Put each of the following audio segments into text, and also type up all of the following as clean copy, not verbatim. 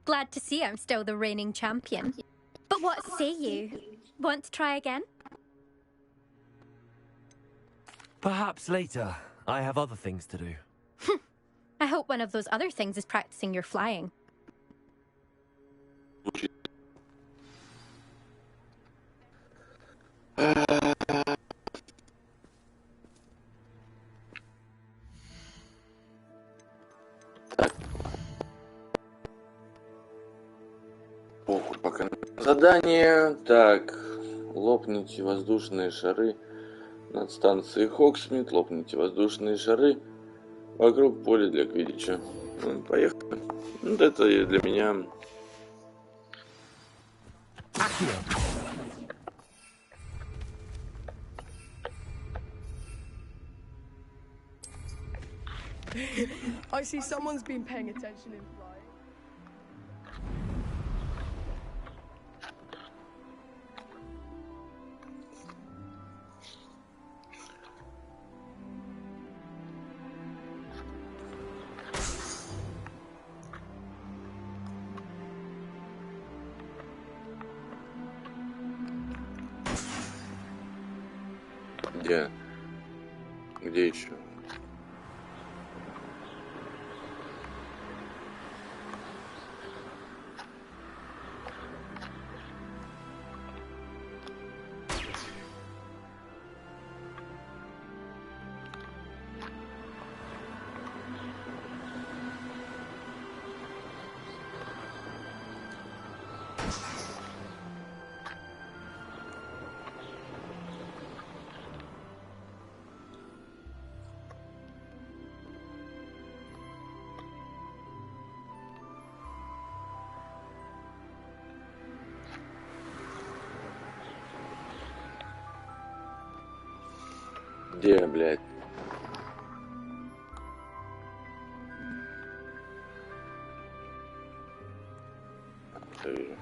Glad to see I'm still the reigning champion. But what say you? Want to try again? Perhaps later. I have other things to do. I hope one of those other things is practicing your flying. Похуй, пока задание. Так, лопните воздушные шары над станцией Хогсмит, лопните воздушные шары вокруг поля для квиддича. Ну, поехали. Вот это для меня. I see someone's been paying attention in flight. Где? Где еще? Где, блядь? Всё вижу.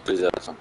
Интересно.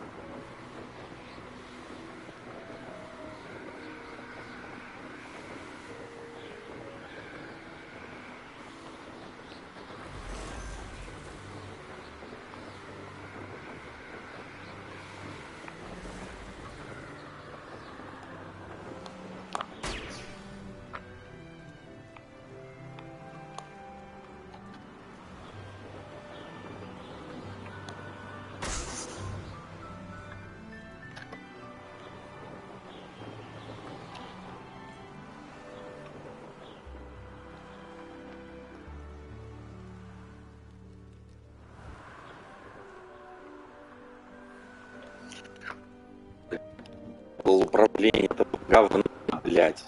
Управление это говно, блядь.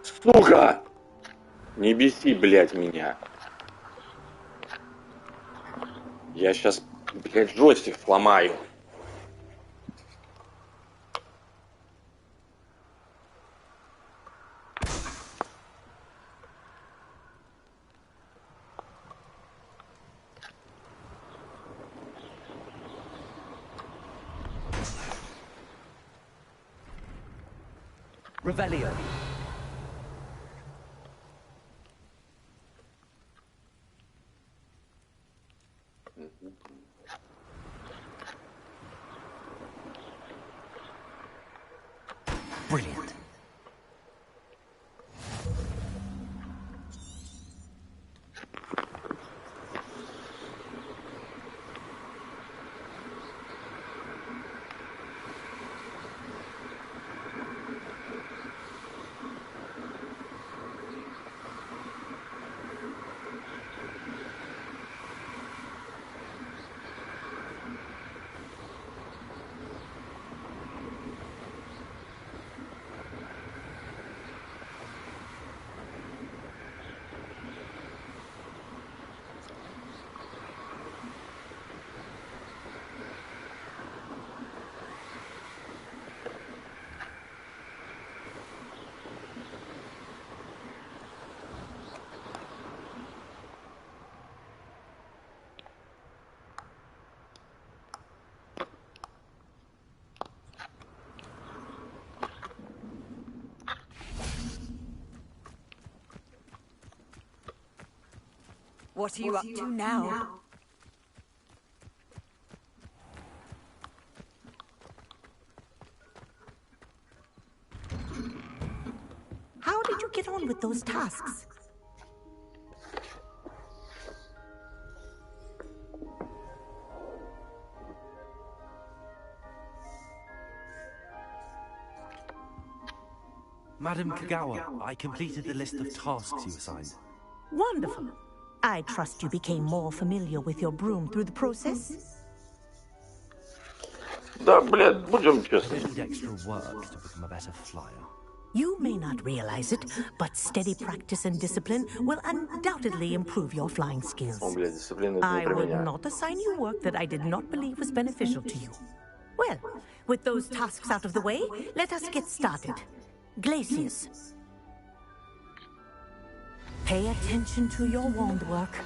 Сука! Не беси, блядь, меня. Я сейчас, блядь, джойстик сломаю. Revelio. Brilliant. What are you up to now? How did you get on with those tasks? Madam Kagawa, I completed the list of tasks you assigned. Wonderful. I trust you became more familiar with your broom through the process? Да, блядь, будем I честны. don't need extra work to become a better flyer. You may not realize it, but steady practice and discipline will undoubtedly improve your flying skills. О, блядь, дисциплина это не I про would меня. not assign you work that I did not believe was beneficial to you. Well, with those tasks out of the way, let us get started. Glacius. Pay attention to your wand work.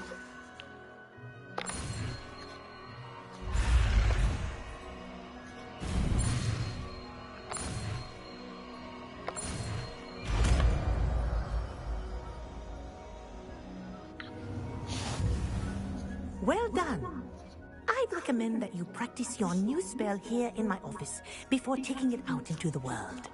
Well done. I'd recommend that you practice your new spell here in my office before taking it out into the world.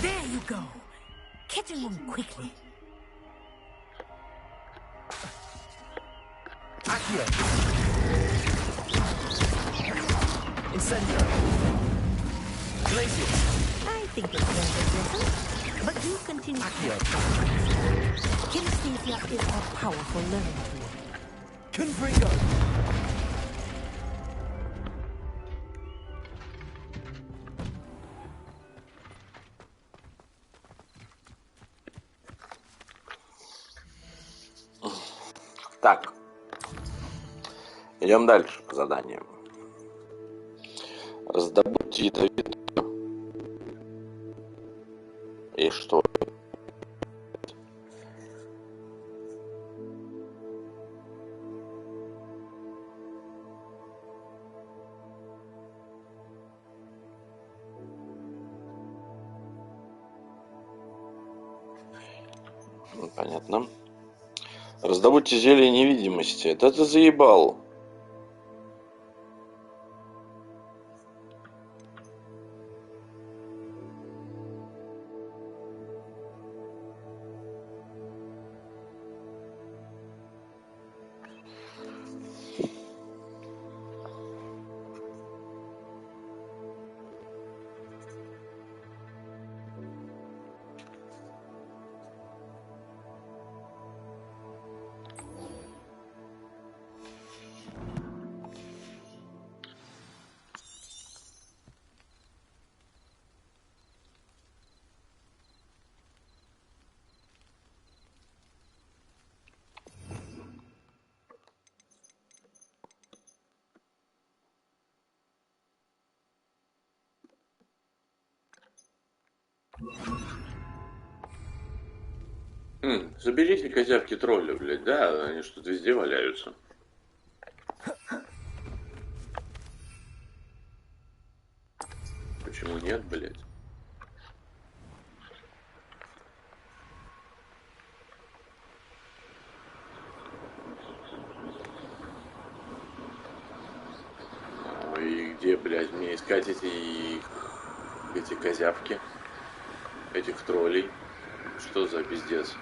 There you go. Get in them quickly. Accio! Incendio! Glacius! I think it's going to listen, but do continue. Accio! Kinesthesia is a powerful learning tool. Confringo! Так. Идем дальше по заданиям. Раздобудьте ядовитую. И что? Понятно. Раздобудьте зелье невидимости. Да ты заебал. Заберите козявки тролля, блядь, да? Они что-то везде валяются. Почему нет, блядь? И где, блядь, мне искать эти козявки? Этих троллей? Что за пиздец?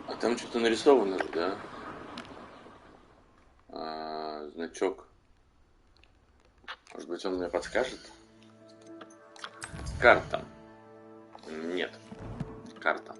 А там что-то нарисовано же, да? Значок. Может быть, он мне подскажет? Карта. Нет. Карта.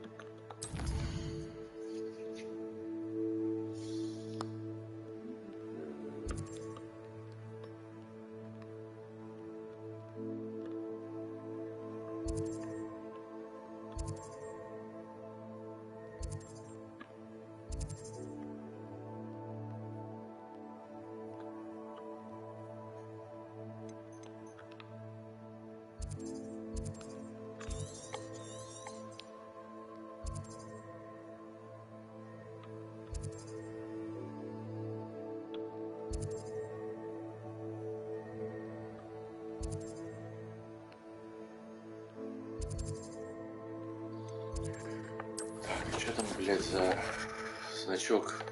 Что там, блядь, за значок?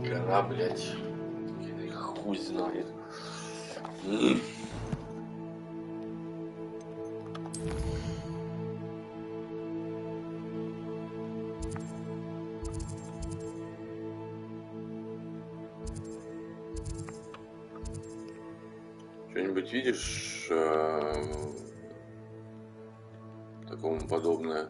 Гора, блядь. Хуй знает. Что-нибудь видишь такому подобное?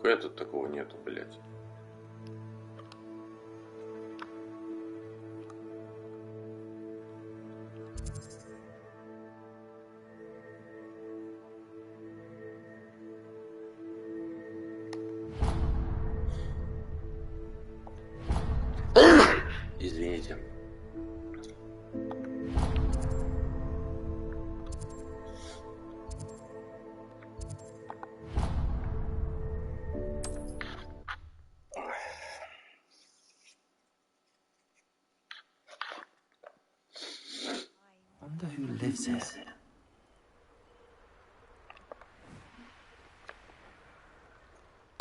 Хуя тут такого нету, блядь. Извините. Wonder who lives here.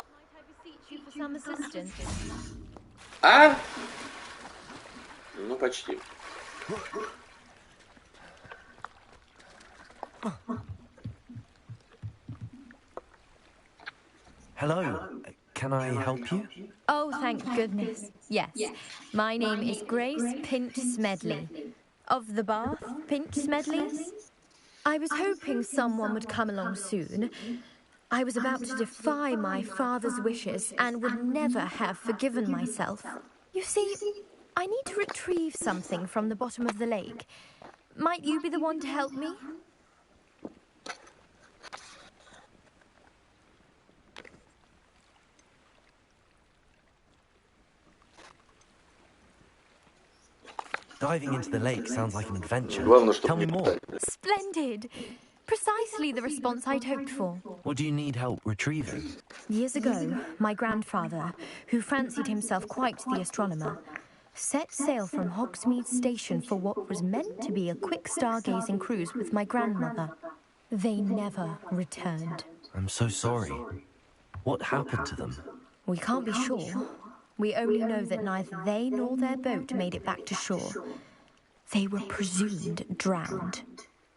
Might I beseech you for some assistance? А? Ну, почти. Hello. Can I help you? Oh, thank goodness. Yes. My name is Grace Pinch Smedley. Of the Bath Pinch Smedleys. I was hoping someone would come along soon. I was about to defy my father's wishes and would never have forgiven myself. You see, I need to retrieve something from the bottom of the lake. Might you be the one to help me? Diving into the lake sounds like an adventure. Главное, Tell чтобы me не more. пытались. Splendid. Precisely the response I'd hoped for. What do you need help retrieving? Years ago, my grandfather, who fancied himself quite the astronomer, set sail from Hogsmeade Station for what was meant to be a quick stargazing cruise with my grandmother. They never returned. I'm so sorry. What happened to them? We can't be sure. We only know that neither they nor their boat made it back to shore. They were presumed drowned.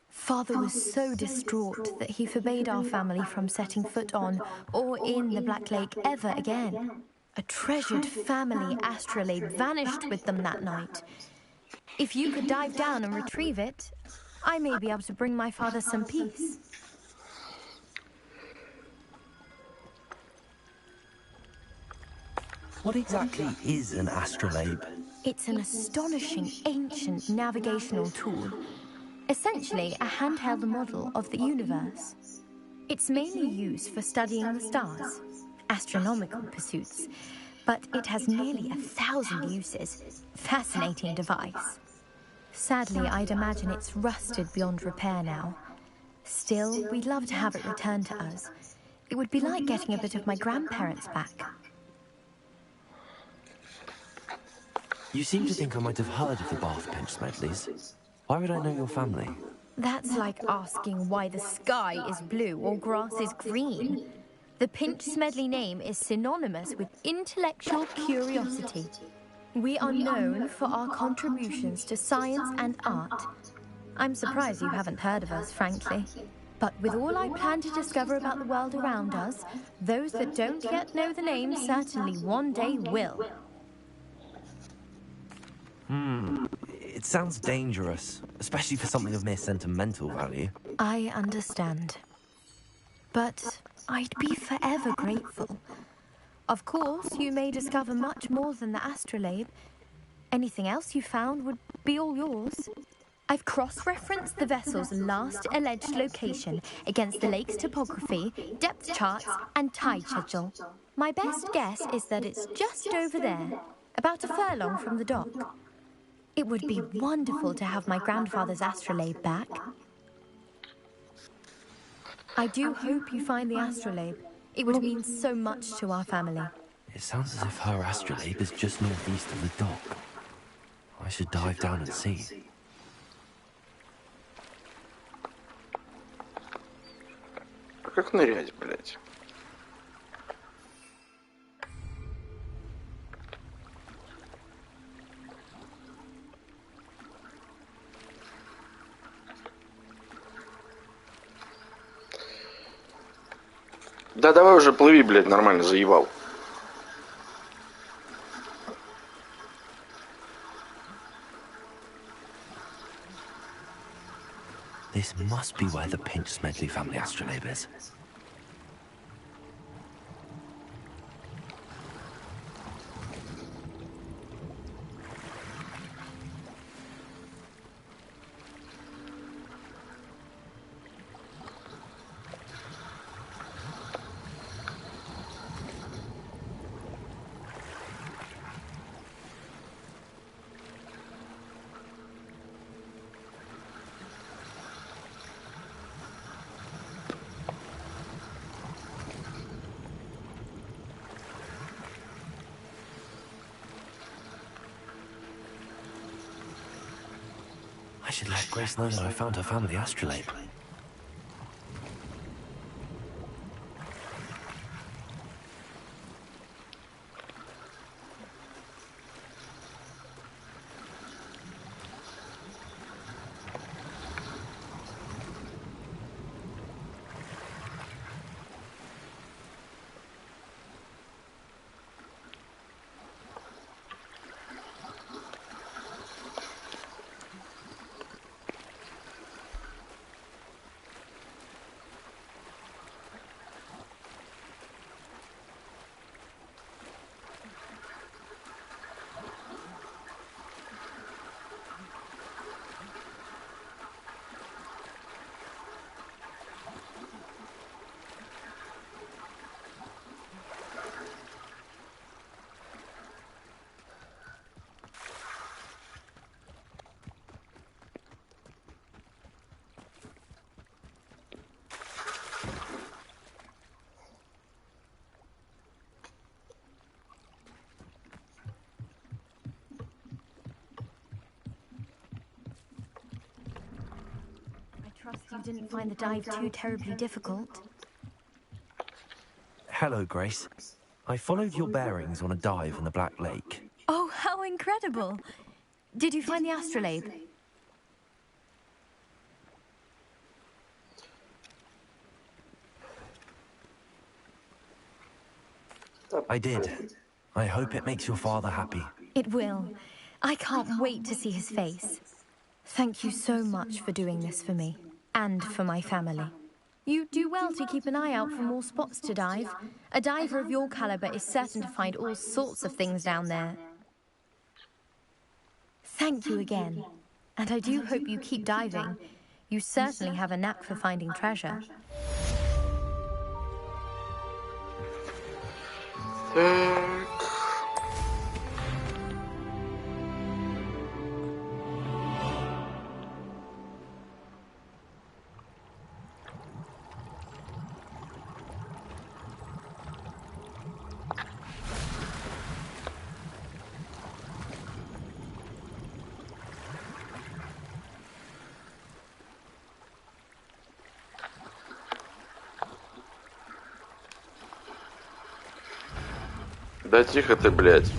Father was so distraught that he forbade our family from setting foot on or in the Black Lake ever again. A treasured family astrolabe vanished with them that night. If you could dive down and retrieve it, I may be able to bring my father some peace. What exactly is an astrolabe? It's an astonishing ancient navigational tool. Essentially, a handheld model of the universe. It's mainly used for studying the stars, astronomical pursuits, but it has nearly 1,000 uses. Fascinating device. Sadly, I'd imagine it's rusted beyond repair now. Still, we'd love to have it returned to us. It would be like getting a bit of my grandparents back. You seem to think I might have heard of the Bath Pinch Smedleys. Why would I know your family? That's like asking why the sky is blue or grass is green. The Pinch Smedley name is synonymous with intellectual curiosity. We are known for our contributions to science and art. I'm surprised you haven't heard of us, frankly. But with all I plan to discover about the world around us, those that don't yet know the name certainly one day will. It sounds dangerous, especially for something of mere sentimental value. I understand. But I'd be forever grateful. Of course, you may discover much more than the astrolabe. Anything else you found would be all yours. I've cross-referenced the vessel's last alleged location against the lake's topography, depth charts, and tide schedule. My best guess is that it's just over there, about a furlong from the dock. It would be wonderful to have my grandfather's astrolabe back. I do hope you find the astrolabe. It would mean so much to our family. It sounds as if her astrolabe is just northeast of the dock. I should dive down and see. А как нырять, блядь? Да давай уже плыви, блядь, нормально, заебал. This must be where the Pinch-Smedley family astrolabe is. I should let Grace know that I found her family astrolabe. Trust you didn't find the dive too terribly difficult. Hello, Grace. I followed your bearings on a dive in the Black Lake. Oh, how incredible! Did you find the astrolabe? I did. I hope it makes your father happy. It will. I can't wait to see his face. Thank you so much for doing this for me. And for my family. You do well to keep an eye out for more spots to dive. A diver of your caliber is certain to find all sorts of things down there. Thank you again. And I do hope you keep diving. You certainly have a knack for finding treasure. Да тихо ты, блядь.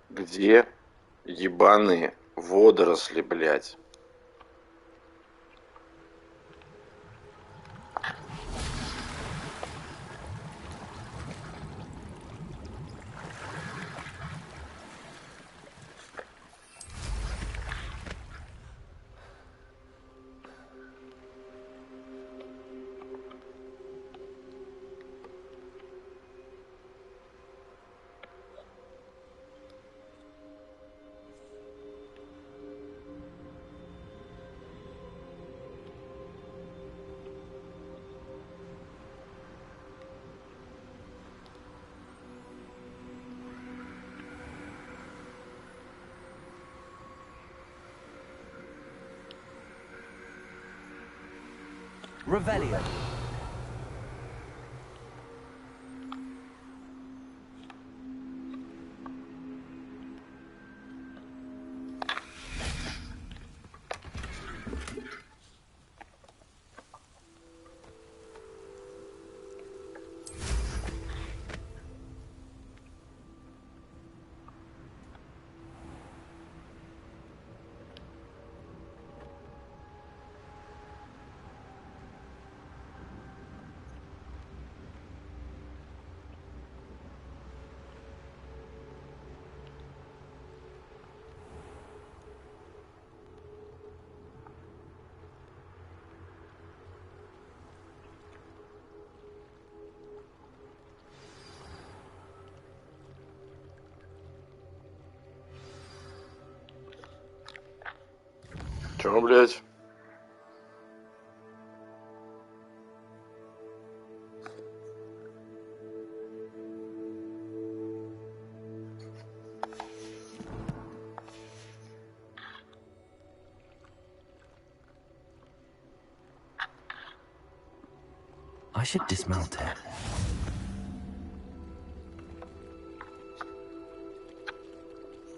Где ебаные водоросли, блядь? Revelio. Чё, блядь? I should dismount it.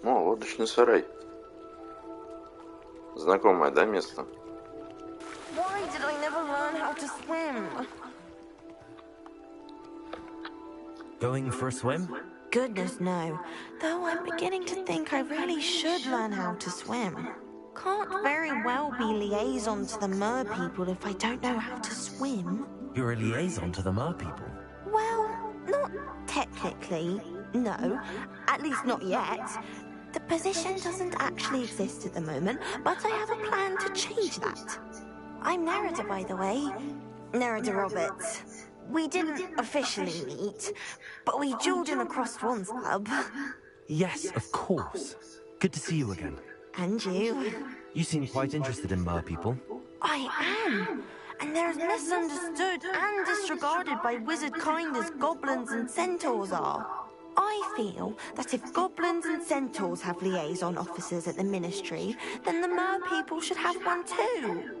О, лодочный сарай. Знакомое, да, место? Why did I never learn how to swim? Going for a swim? Goodness, no. Though I'm beginning to think I really should learn how to swim. Can't very well be liaison to the mer people if I don't know how to swim. You're a liaison to the mer people. Well, not technically, no. At least not yet. The position doesn't actually exist at the moment, but I have a plan to change that. I'm Nerida, by the way. Nerida Roberts. We didn't officially meet, but we dueled in a Crossed Swans club. Yes, of course. Good to see you again. And you. You seem quite interested in mer people. I am. And they're as misunderstood and disregarded by wizard kind as goblins and centaurs are. I feel that if goblins and centaurs have liaison officers at the ministry, then the mer people should have one too.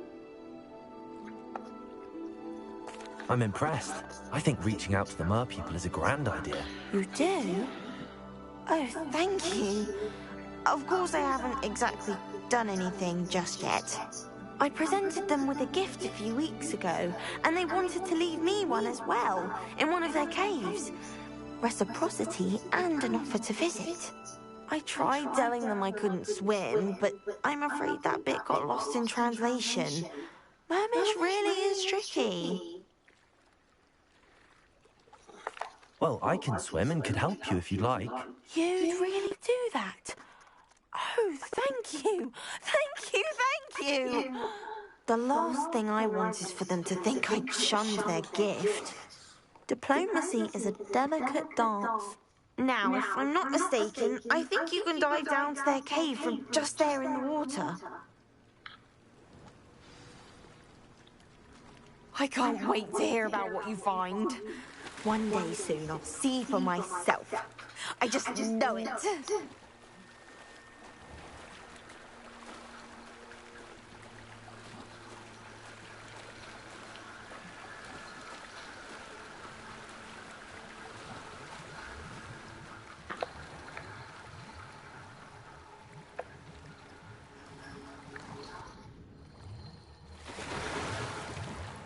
I'm impressed. I think reaching out to the mer people is a grand idea. You do? Oh, thank you. Of course I haven't exactly done anything just yet. I presented them with a gift a few weeks ago, and they wanted to leave me one as well, in one of their caves. Reciprocity and an offer to visit. I tried telling them I couldn't swim, but I'm afraid that bit got lost in translation. Mermish really is tricky. Well, I can swim and could help you if you'd like. You'd really do that? Oh, thank you! Thank you, thank you! The last thing I want is for them to think I shunned their gift. Diplomacy is a delicate dance. Now, if I'm not mistaken, I think you can dive down to their cave from just there in the water. I can't wait to hear about what you find. One day soon, I'll see for myself. I just know it.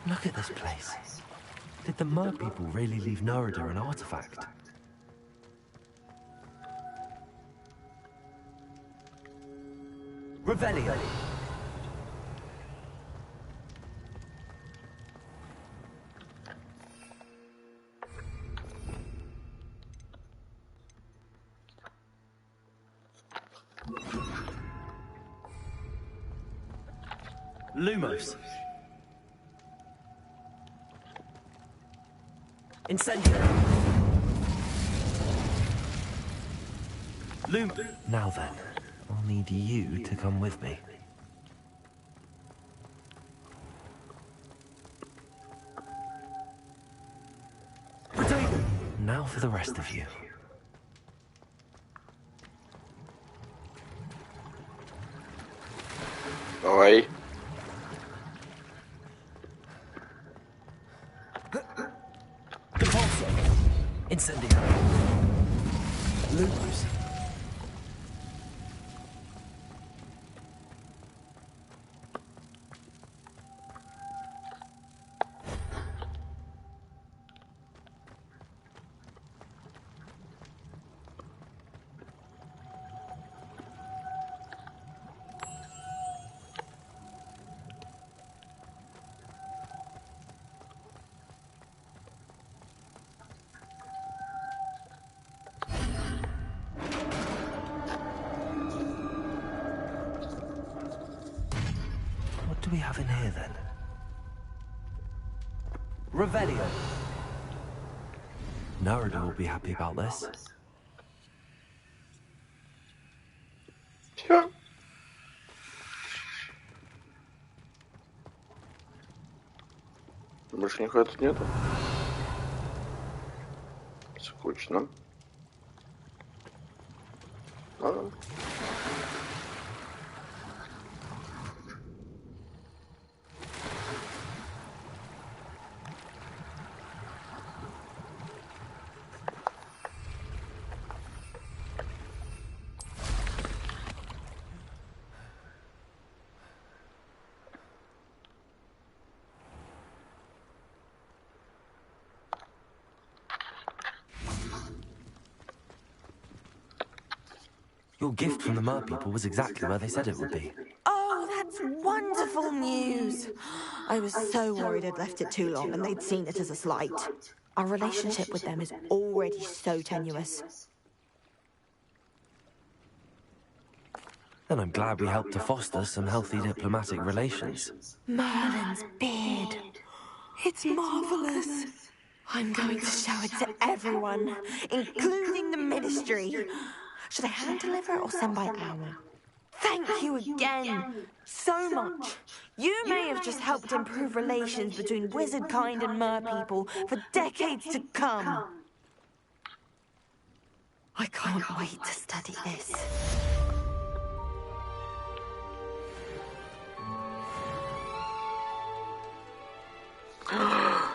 Look at this place. Did the mer people really leave Nerida an artifact? Revelio. Lumos. Incendio. Now then, I'll need you to come with me. Now for the rest of you. Давай. Incendio. Lumos. What do we have in here then? Revelio. Narada will be happy about this. Все. Больше нихуя тут нету. Скучно. Ладно. Your gift from the Mer people was exactly where they said it would be. Oh, that's wonderful news. I was so worried I'd left it too long and they'd seen it as a slight. Our relationship with them is already so tenuous. Then I'm glad we helped to foster some healthy diplomatic relations. Merlin's beard. It's marvelous. I'm going to show it to everyone, including the Ministry. Should I hand deliver or send by hour? Thank you again so much. You may have just helped improve relations between wizard kind and mer people for decades to come. I can't wait to study this.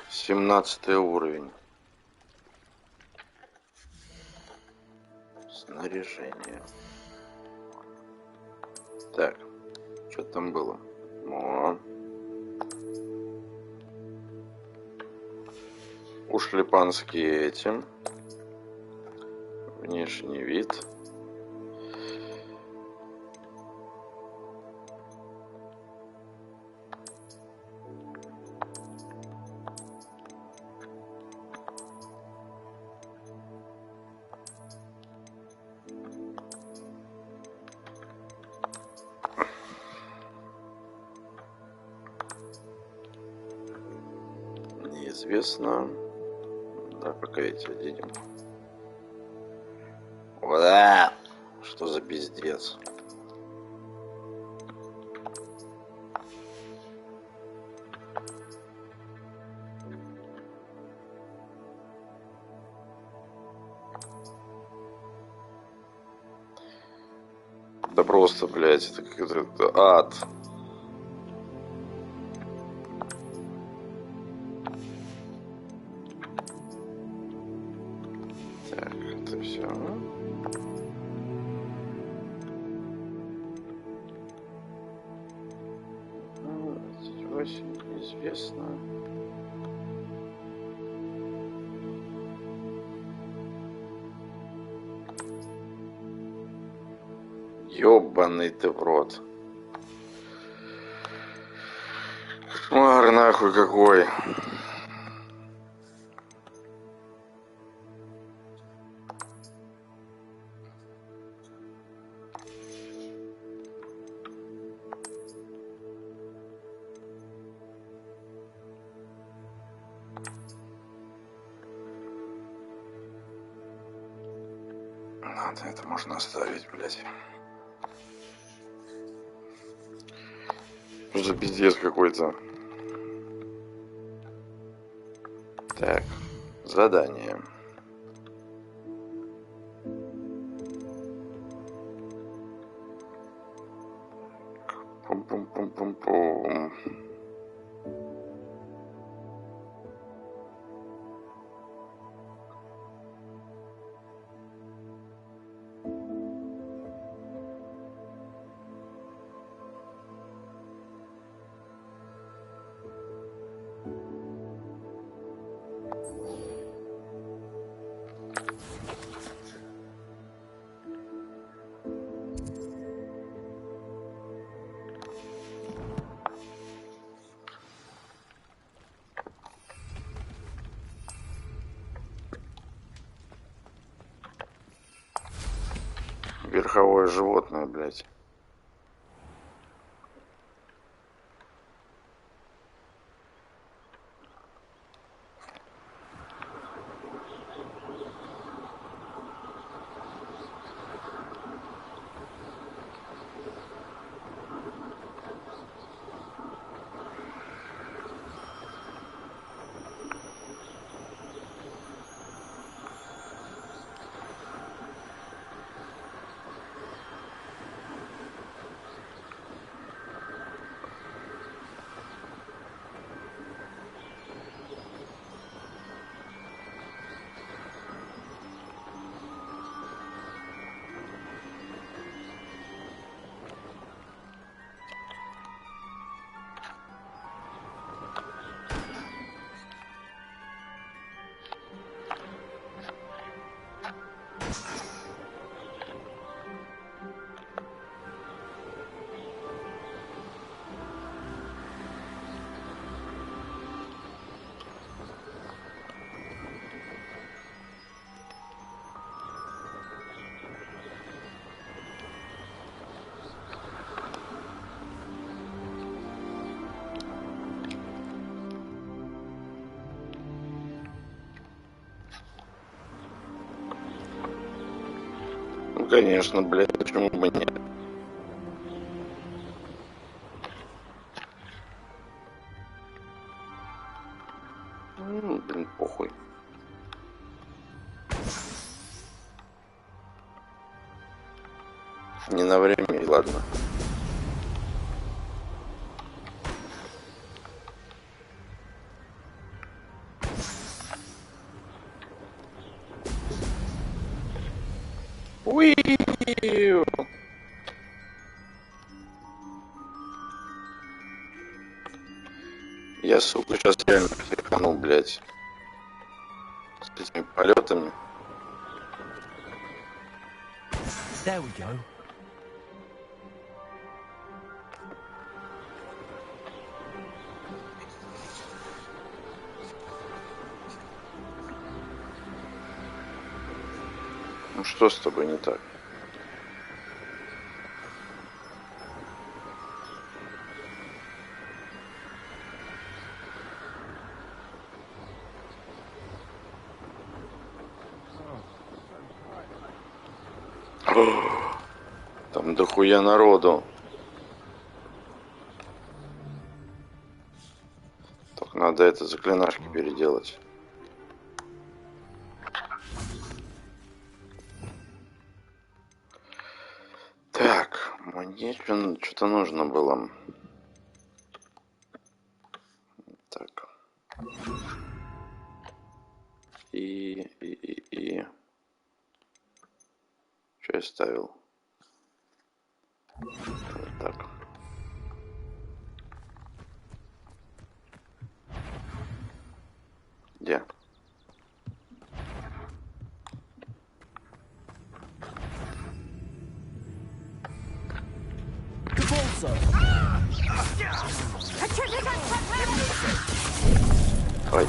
Семнадцатый уровень. Снаряжение. Так, что там было? О. Ушлепанские эти. Внешний вид. Неизвестно. Да, пока эти оденем. Ура! Что за пиздец? Да просто, блядь, это какой-то ад. Так, это все. 28, неизвестно. Ёбаный ты в рот. Кошмар нахуй какой. Надо, это можно оставить, блядь. Что за пиздец какой-то. Так, задание. Пум-пум-пум-пум-пум. Верховое животное, блядь. Ну, конечно, блядь, почему бы нет? Блин, похуй. Не на время, и ладно. Уи! Я, сука, сейчас реально психанул, блядь. С этими полетами. There we go. Ну что с тобой не так? Там дохуя народу. Только надо это заклинашки переделать. Так, мне что-то нужно было. Так. И. Что я ставил? Вот так. Где? Ой.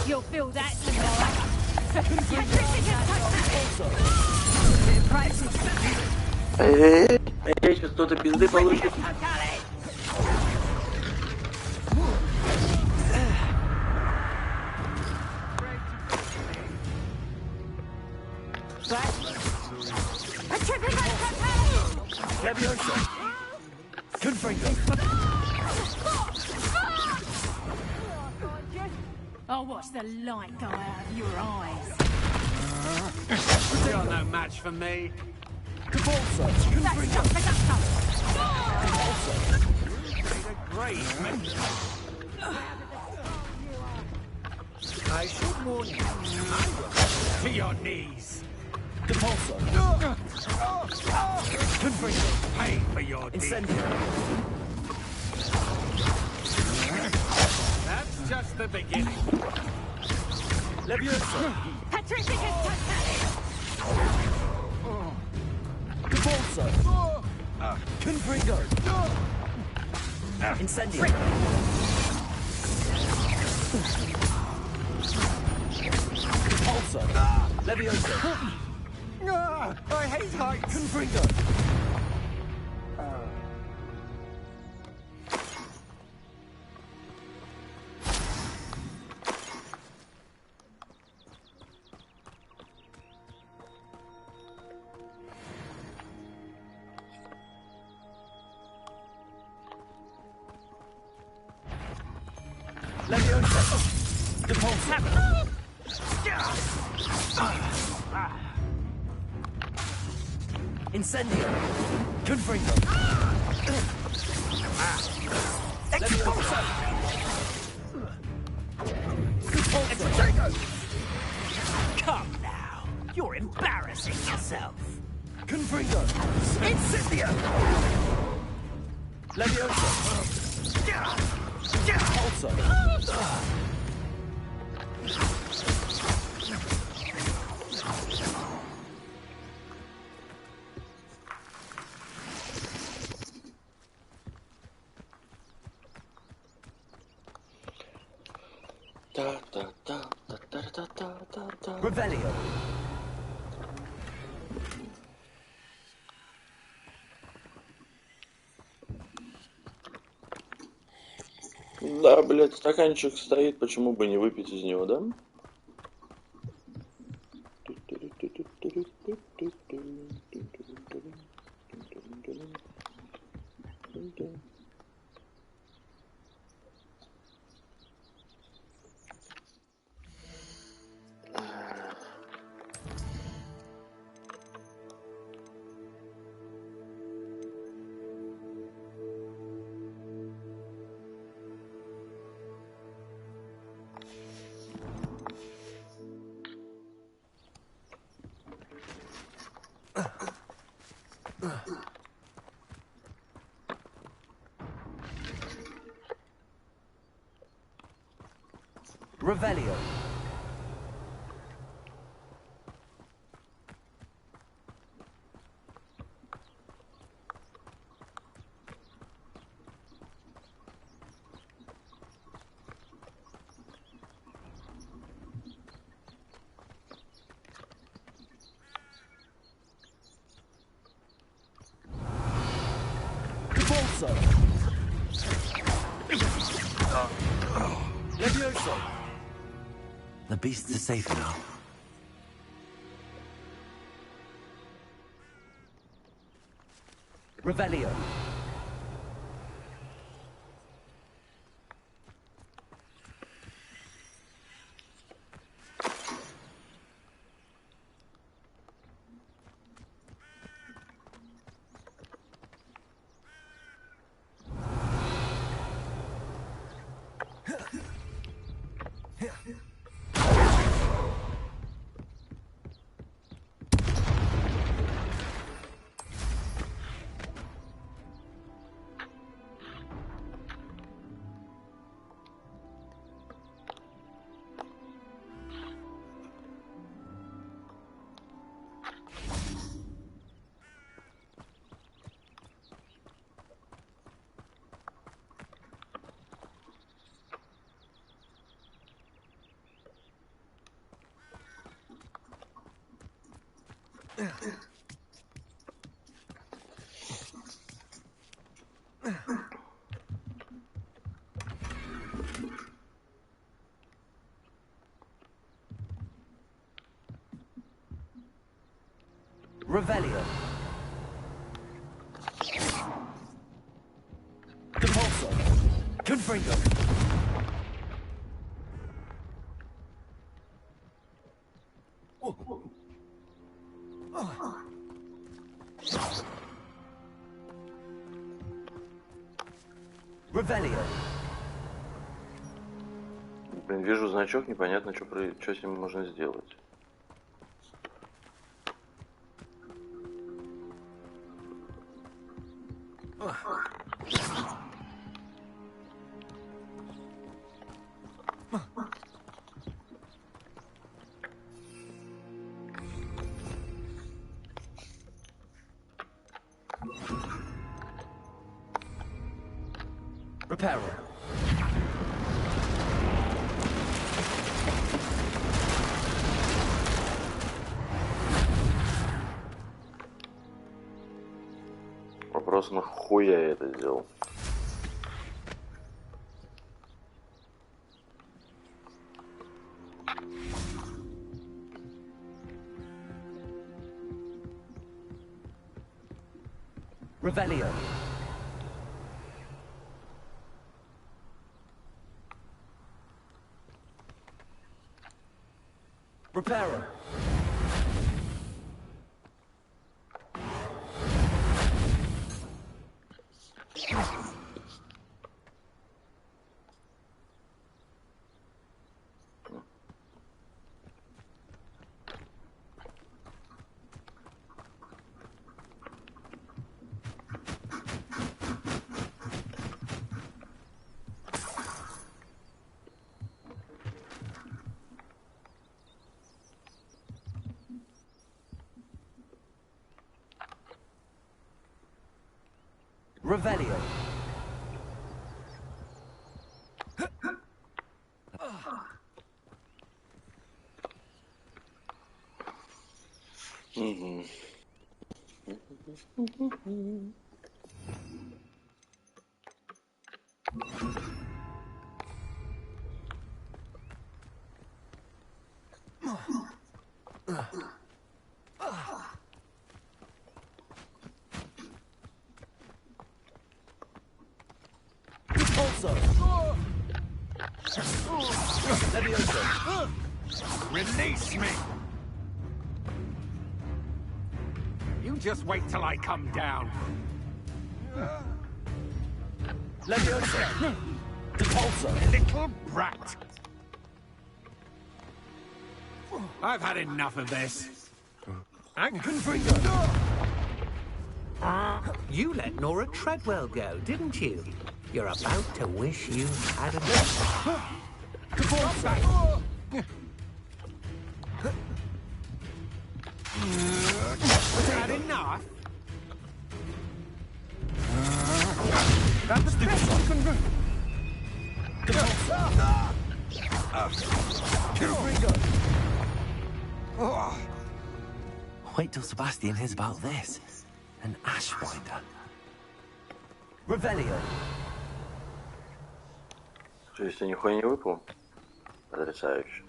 You'll feel that tomorrow. Сейчас кто-то пизды получит. I'll watch the light go out of your eyes. You're no match for me. Great, man. I should warn you. To your knees. Pay for your deeds. That's just the beginning. Incendio. Levioso. I hate heights. Confringo. Incendio. Confringo. Come now. You're embarrassing yourself. Confringo. Incendio. Levioso. Pulsar. Revelio. Да, блядь, стаканчик стоит, почему бы не выпить из него, да? Revelio. Capolso. Levioso. The beasts are safe now. Revelio. Revelio. Compulso. Confringo. Revelio. Блин, вижу значок, непонятно, что с ним можно сделать. Reparo. Вопрос, нахуя я это сделал? Revelio. Reparo. Revelio. Also. Levioso. Release me! You just wait till I come down. Levioso. Also. Little brat. I've had enough of this. Confringo. You let Nora Treadwell go, didn't you? You're about to wish you hadn't. Had enough? That's the Wait till Sebastian hears about this. An Ashwinder. Revelio. То есть я нихуя не выпал? Потрясающе.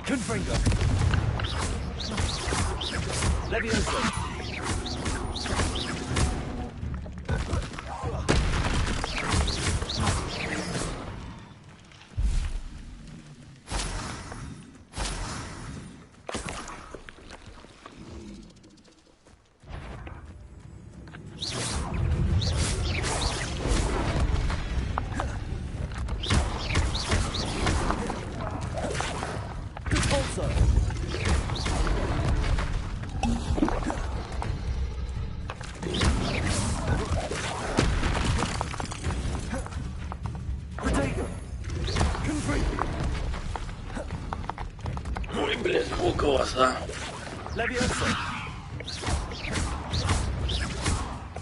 Confringo. Levioso. у вас, а? Leviosa.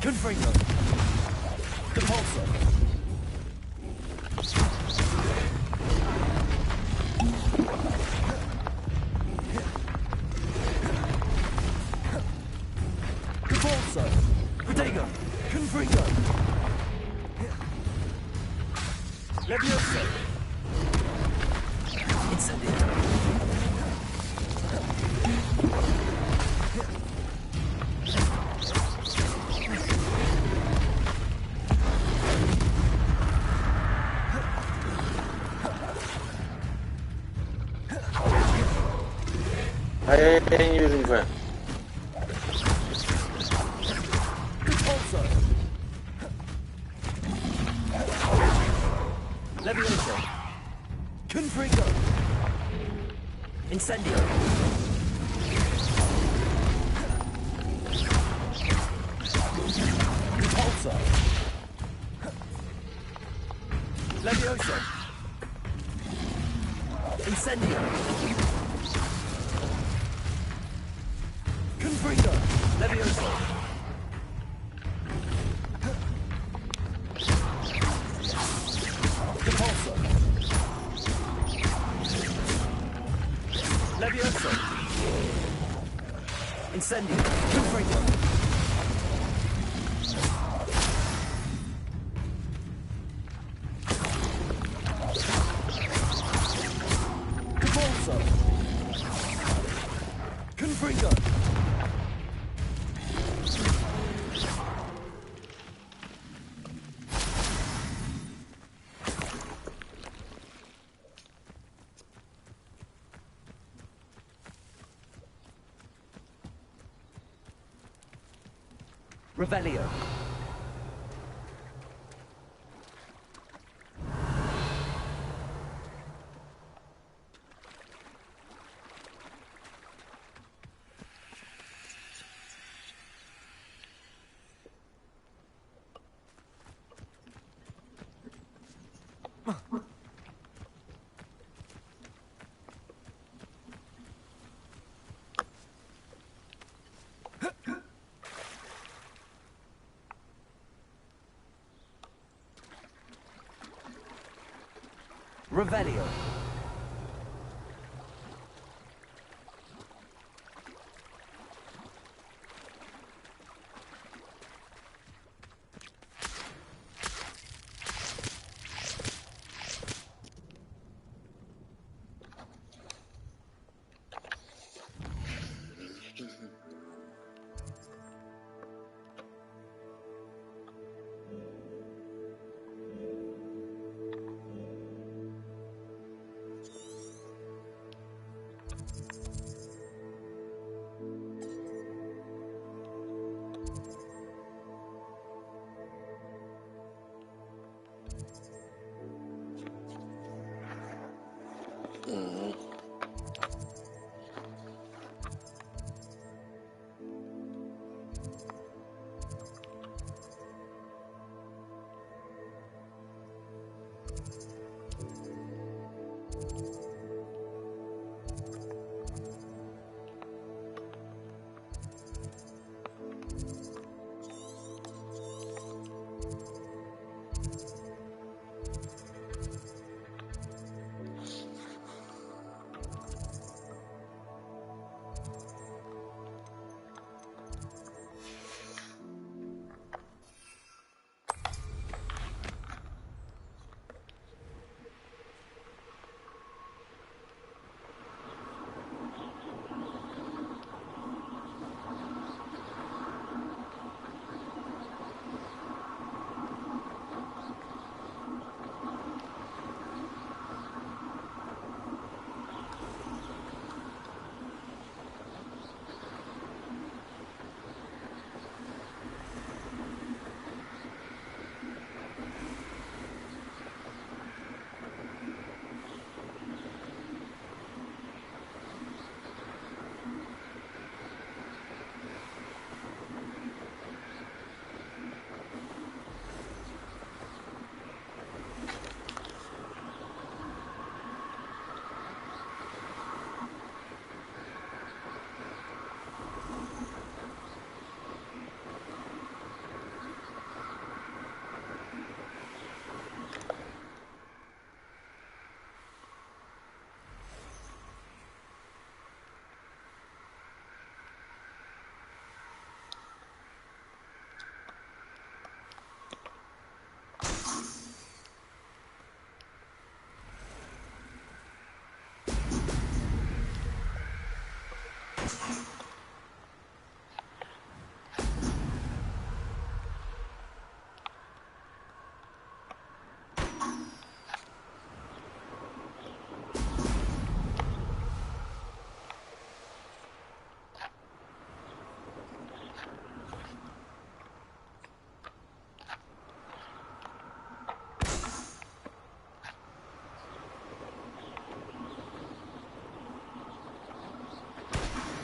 Confringo. Depulso. Depulso. Protego. Confringo. Leviosa. Incendio. А я не вижу нифига. Leviosa. Confringo. Incendio. Repulsor. Leviosa. Incendio. Confringo. Leviosa. Repulsor. Leviosa. Incendio. Confringo. Repulsor. Confringo. Revelio. Revelio.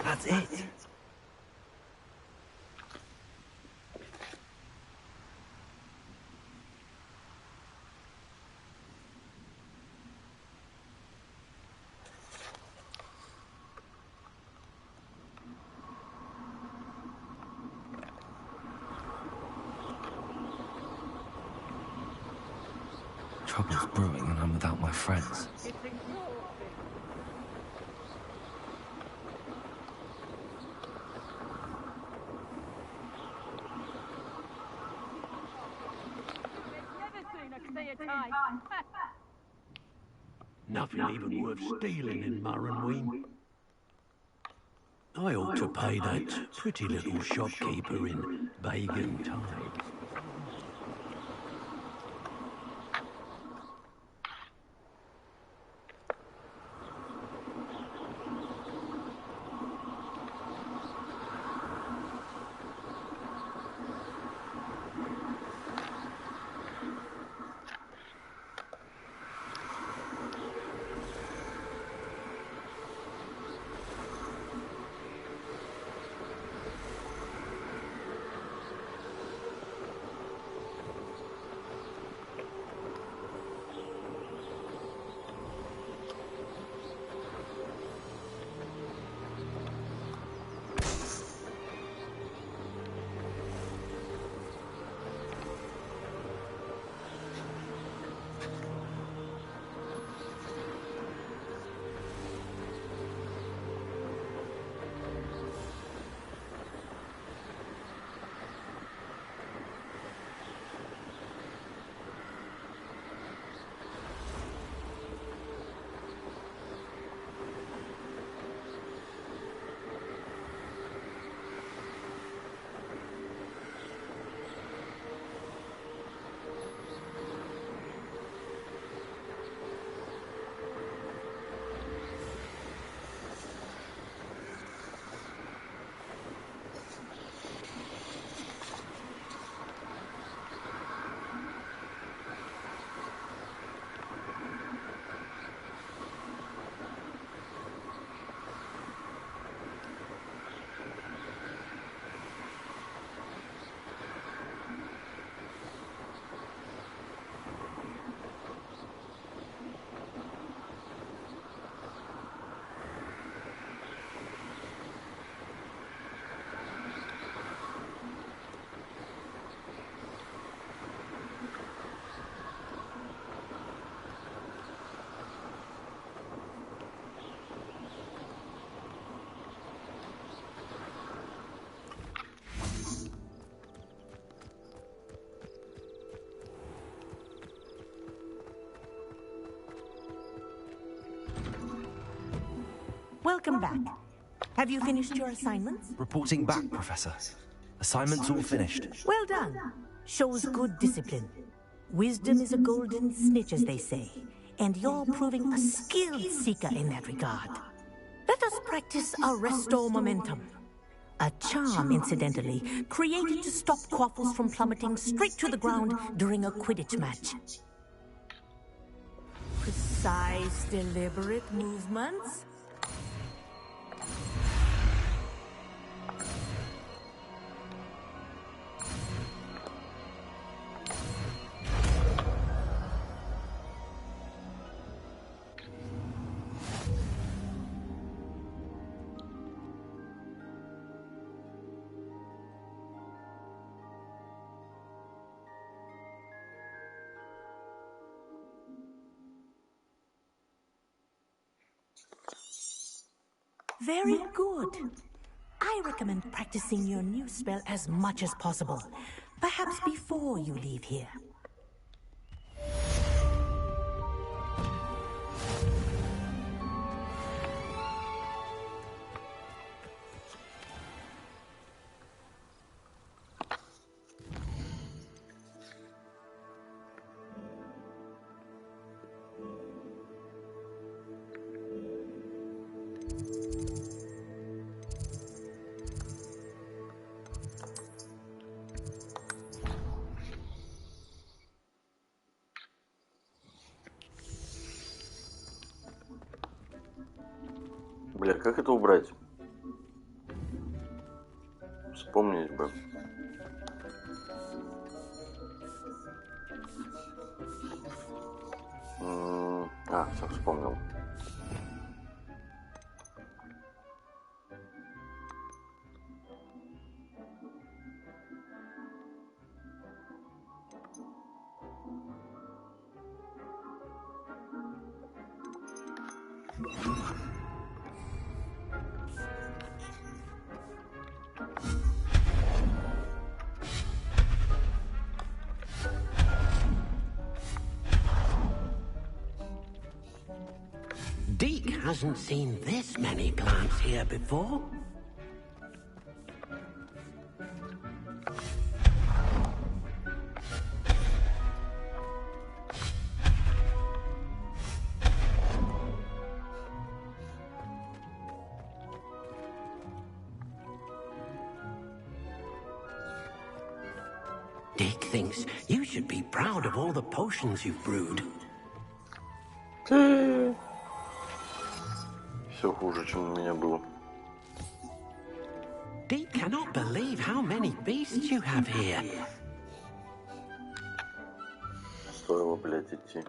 That's it. Trouble's brewing and I'm without my friends. Nothing even worth stealing in Murrenween. I ought to pay that pretty little shopkeeper in Bagan Tide. Welcome back. Have you finished your assignments? Reporting back, Professor. Assignments all finished. Well done. Shows good discipline. Wisdom is a golden snitch, as they say, and you're proving a skilled seeker in that regard. Let us practice Arresto Momentum. A charm, incidentally, created to stop quaffles from plummeting straight to the ground during a Quidditch match. Precise, deliberate movements. Very good. I recommend practicing your new spell as much as possible, perhaps before you leave here. Бля, как это убрать? вспомнить бы. Все, вспомнил. Deke hasn't seen this many plants here before. Deke thinks you should be proud of all the potions you've brewed. Все хуже, чем у меня было. Deke cannot believe how many beasts you have here. Стоило, блядь, идти.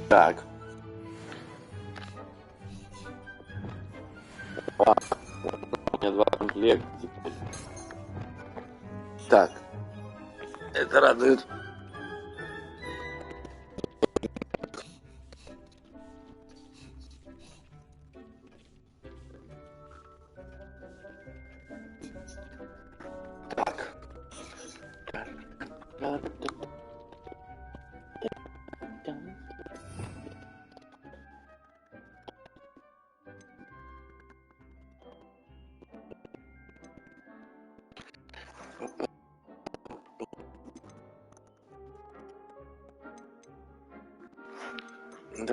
Так. У меня 2 комплекта теперь. Так. Это радует. Да,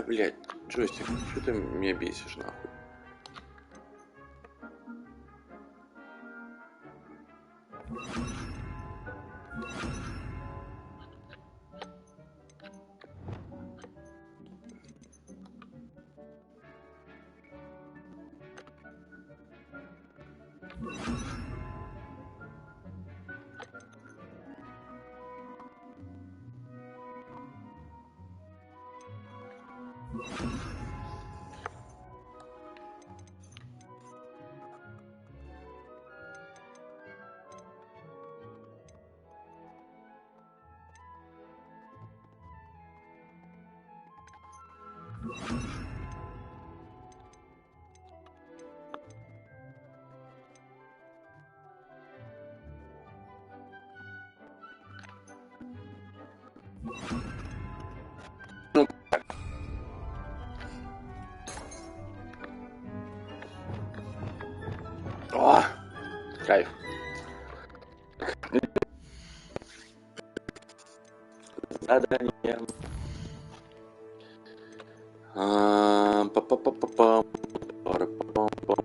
блядь, джойстик, что ты меня бесишь, нахуй? О, кайф. Задание. Па-па-па-па-пам. Пара-пам-пам.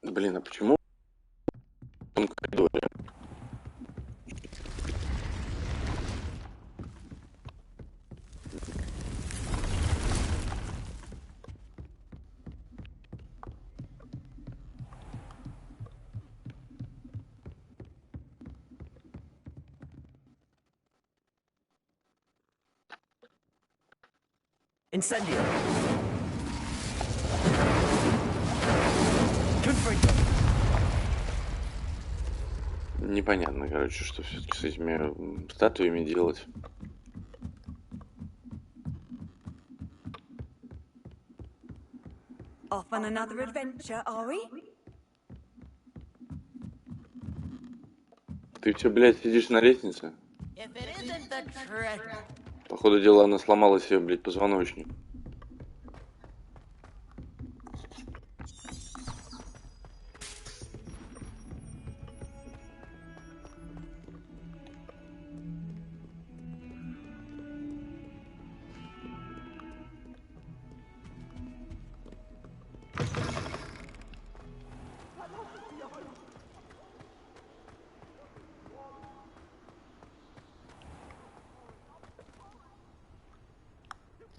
Блин, а почему в том коридоре? Incendio. Непонятно, короче, что все-таки с этими статуями делать. Off on another adventure, are we? Ты все, блядь, сидишь на лестнице? Походу дела, она сломала себе, блядь, позвоночник.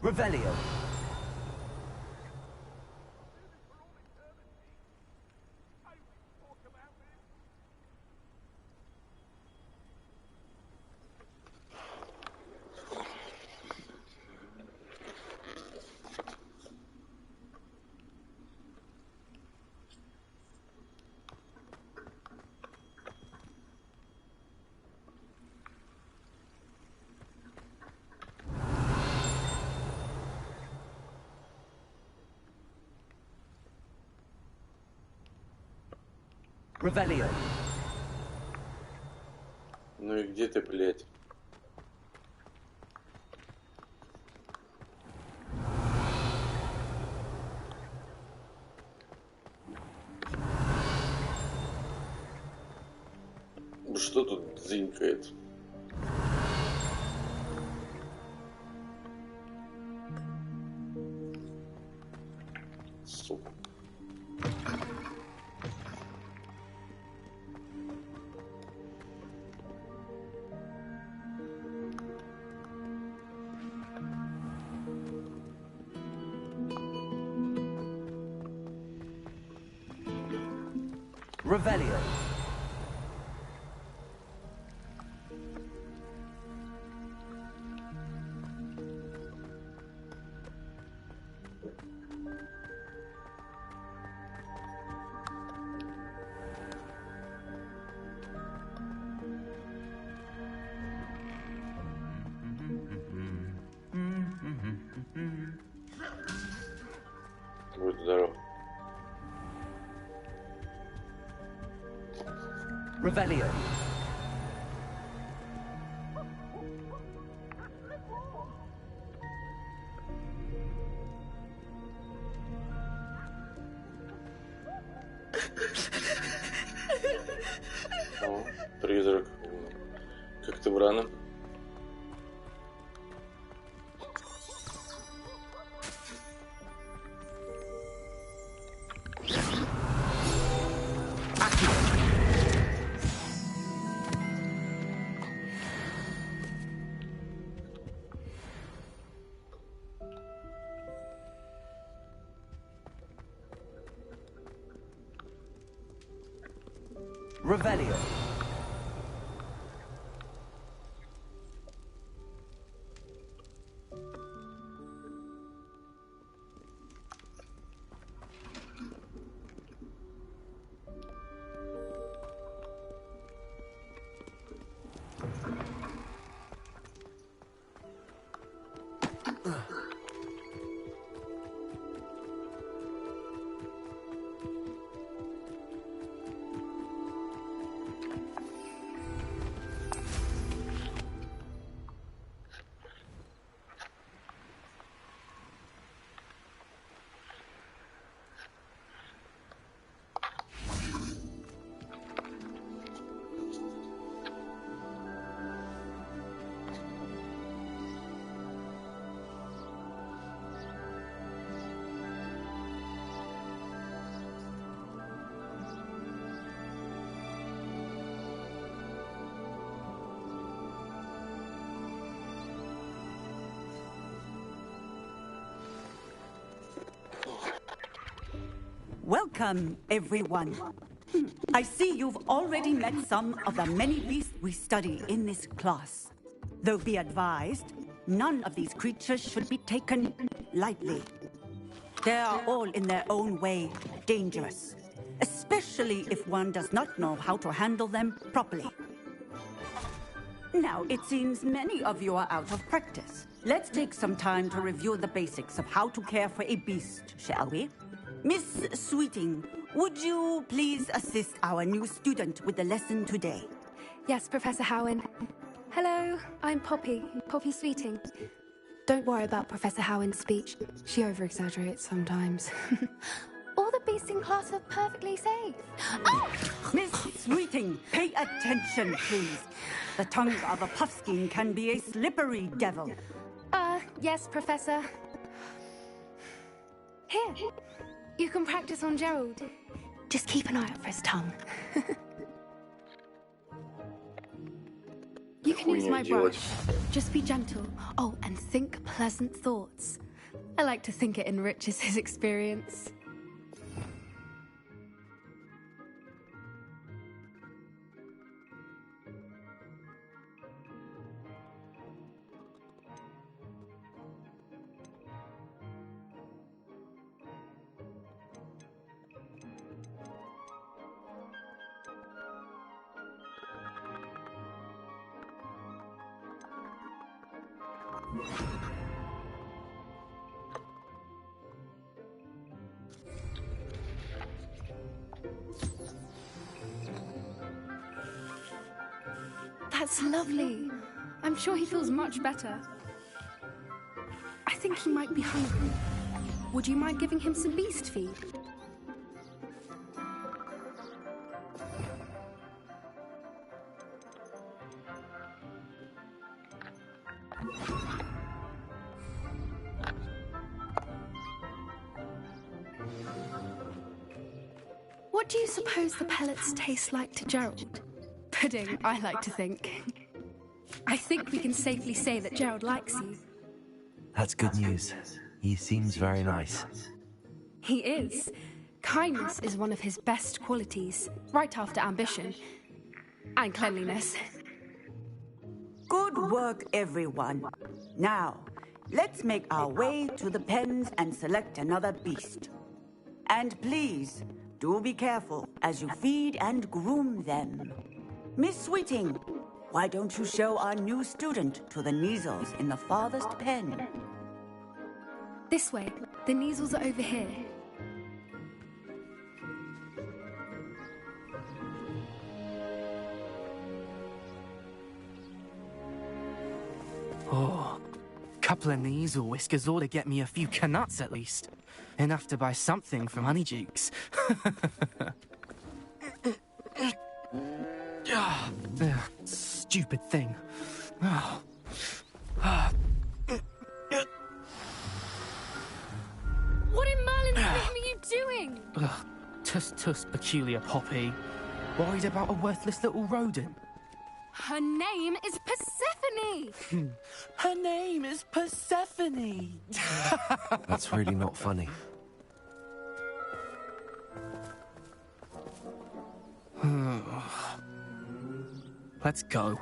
Revelio. Revelio. Ну и где ты, блядь? Что тут дзынькает? Сука. Revelio. Будь здоров. Revelio. О, призрак. Как ты рано? Revelio. Welcome, everyone. I see you've already met some of the many beasts we study in this class. Though be advised, none of these creatures should be taken lightly. They are all in their own way dangerous, especially if one does not know how to handle them properly. Now, it seems many of you are out of practice. Let's take some time to review the basics of how to care for a beast, shall we? Miss Sweeting, would you please assist our new student with the lesson today? Yes, Professor Howen. Hello, I'm Poppy Sweeting. Don't worry about Professor Howen's speech. She over-exaggerates sometimes. All the beasts in class are perfectly safe. Oh! Miss Sweeting, pay attention, please. The tongue of a puffskein can be a slippery devil. Yes, Professor. Here, you can practice on Gerald. Just keep an eye out for his tongue. You can use my brush. Just be gentle. Oh, and think pleasant thoughts. I like to think it enriches his experience. That's lovely. I'm sure he feels much better. I think he might be hungry. Would you mind giving him some beast feed? What do you suppose the pellets taste like to Gerald? Pudding, I like to think. I think we can safely say that Gerald likes you. That's good news. He seems very nice. He is. Kindness is one of his best qualities, right after ambition. And cleanliness. Good work, everyone. Now, let's make our way to the pens and select another beast. And please, do be careful as you feed and groom them. Miss Sweeting, why don't you show our new student to the Neasels in the farthest pen? This way. The Neasels are over here. Oh, couple of Neasel whiskers ought to get me a few canuts at least. Enough to buy something from Honeydukes. Stupid thing. What in Merlin's name are you doing? Tuss, peculiar Poppy. Worried about a worthless little rodent. Her name is Persephone! Her name is Persephone! That's really not funny. Let's go.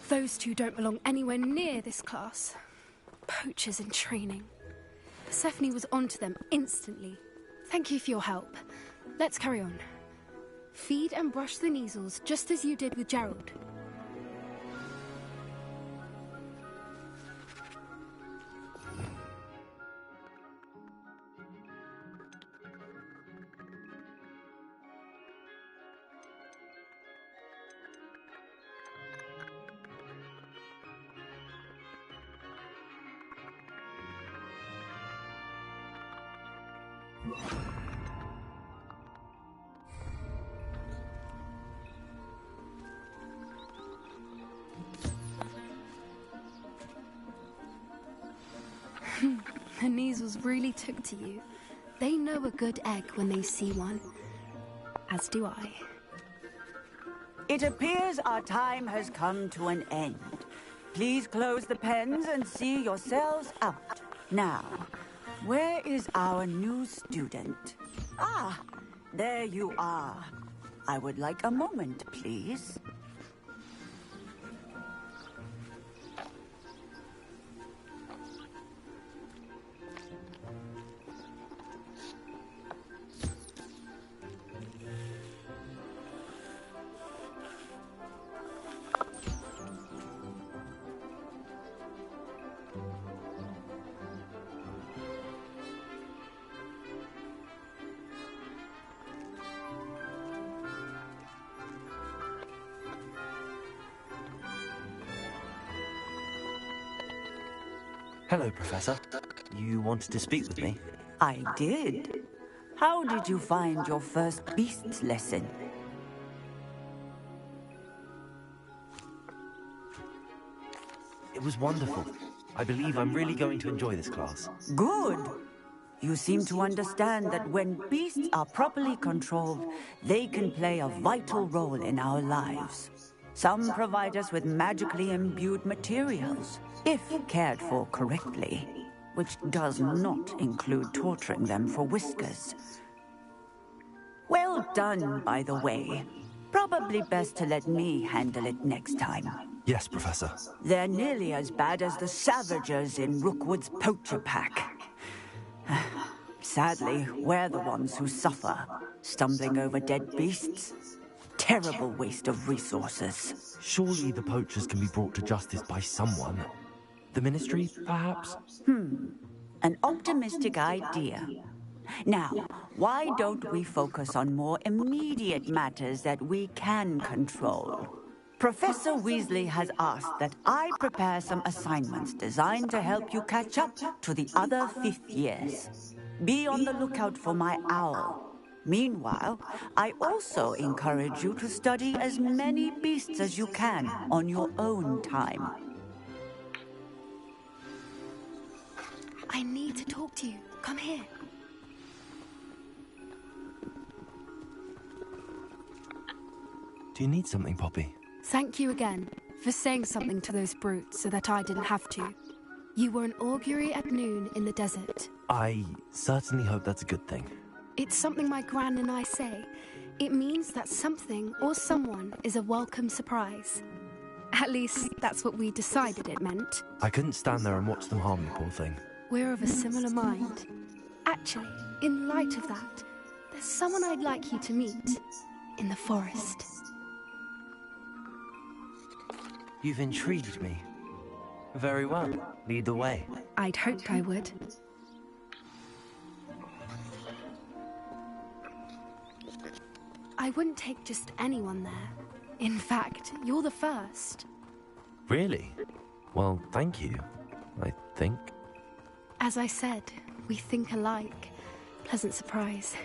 Those two don't belong anywhere near this class. Poachers in training. Persephone was onto them instantly. Thank you for your help. Let's carry on. Feed and brush the Neasels just as you did with Gerald. The Neasels really took to you. They know a good egg when they see one. As do I. It appears our time has come to an end. Please close the pens and see yourselves out. Now, where is our new student? Ah, there you are. I would like a moment, please. Hello, Professor. You wanted to speak with me? I did. How did you find your first beasts lesson? It was wonderful. I believe I'm really going to enjoy this class. Good. You seem to understand that when beasts are properly controlled, they can play a vital role in our lives. Some provide us with magically imbued materials, if cared for correctly, which does not include torturing them for whiskers. Well done, by the way. Probably best to let me handle it next time. Yes, Professor. They're nearly as bad as the Savagers in Rookwood's poacher pack. Sadly, we're the ones who suffer, stumbling over dead beasts. Terrible waste of resources. Surely the poachers can be brought to justice by someone. The Ministry, perhaps? An optimistic idea. Now, why don't we focus on more immediate matters that we can control? Professor Weasley has asked that I prepare some assignments designed to help you catch up to the other fifth years. Be on the lookout for my owl. Meanwhile, I also encourage you to study as many beasts as you can on your own time. I need to talk to you. Come here. Do you need something, Poppy? Thank you again for saying something to those brutes so that I didn't have to. You were an augury at noon in the desert. I certainly hope that's a good thing. It's something my gran and I say. It means that something or someone is a welcome surprise. At least, that's what we decided it meant. I couldn't stand there and watch them harm the poor thing. We're of a similar mind. Actually, in light of that, there's someone I'd like you to meet in the forest. You've intrigued me. Very well. Lead the way. I'd hoped I would. I wouldn't take just anyone there. In fact, you're the first. Really? Well, thank you, I think. As I said, we think alike. Pleasant surprise.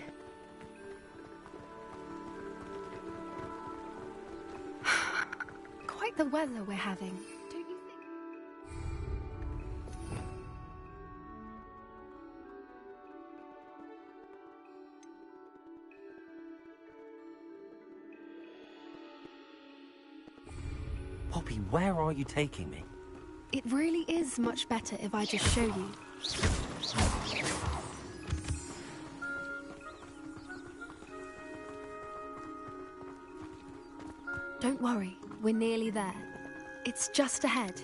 Quite the weather we're having, don't you think? Poppy, where are you taking me? It really is much better if I just show you. Don't worry, we're nearly there. It's just ahead.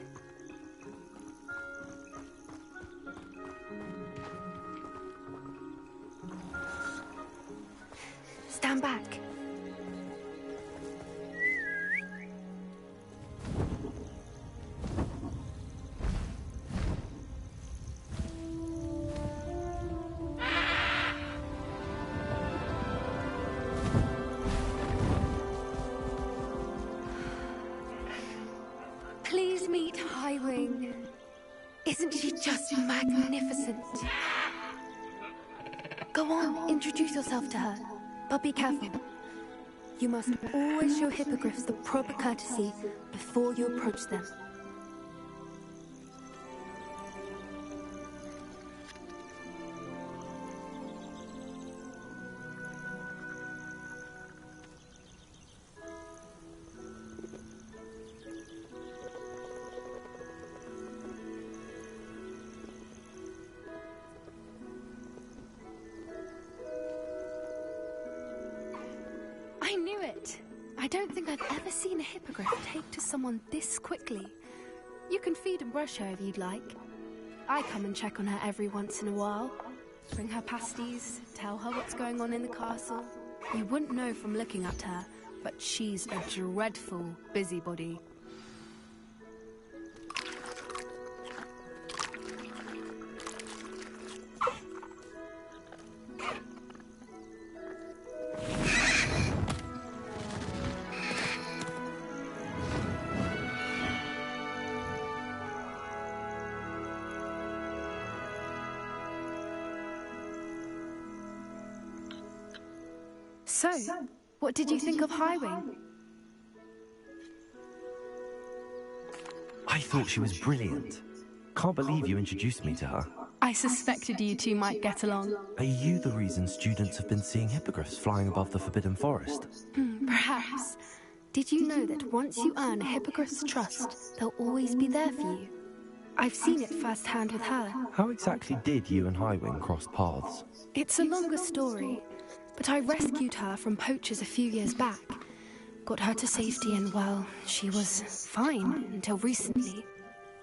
Stand back. Please meet Highwing. Isn't she just magnificent? Go on, introduce yourself to her. But be careful. You must always show hippogriffs the proper courtesy before you approach them. I knew it! I don't think I've ever seen a hippogriff take to someone this quickly. You can feed and brush her if you'd like. I come and check on her every once in a while. Bring her pasties, tell her what's going on in the castle. You wouldn't know from looking at her, but she's a dreadful busybody. So, what did you think of Highwing? I thought she was brilliant. Can't believe you introduced me to her. I suspected you two might get along. Are you the reason students have been seeing hippogriffs flying above the Forbidden Forest? Perhaps. Did you know that once you earn a hippogriff's trust, they'll always be there for you? I've seen it firsthand with her. How exactly did you and Highwing cross paths? It's a longer story, but I rescued her from poachers a few years back. Got her to safety and, well, she was fine until recently.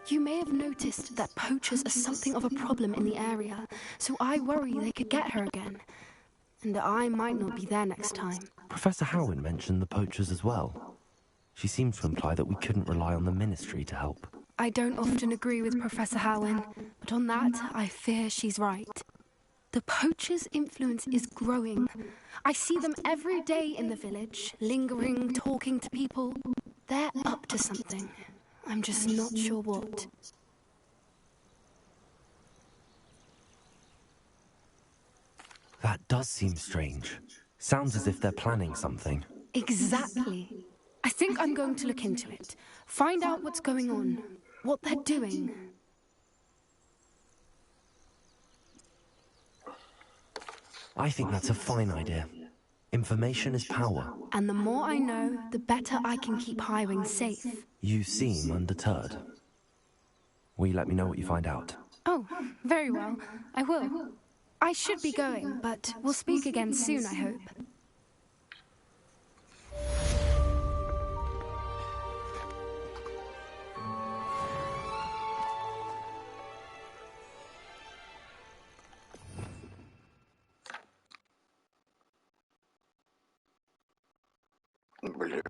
You may have noticed that poachers are something of a problem in the area, so I worry they could get her again. And I might not be there next time. Professor Howin mentioned the poachers as well. She seemed to imply that we couldn't rely on the Ministry to help. I don't often agree with Professor Howin, but on that, I fear she's right. The poachers' influence is growing. I see them every day in the village, lingering, talking to people. They're up to something. I'm just not sure what. That does seem strange. Sounds as if they're planning something. Exactly. I think I'm going to look into it. Find out what's going on, what they're doing. I think that's a fine idea. Information is power. And the more I know, the better I can keep Highwing safe. You seem undeterred. Will you let me know what you find out? Oh, very well. I will. I should be going, but we'll speak again soon, I hope. Блин.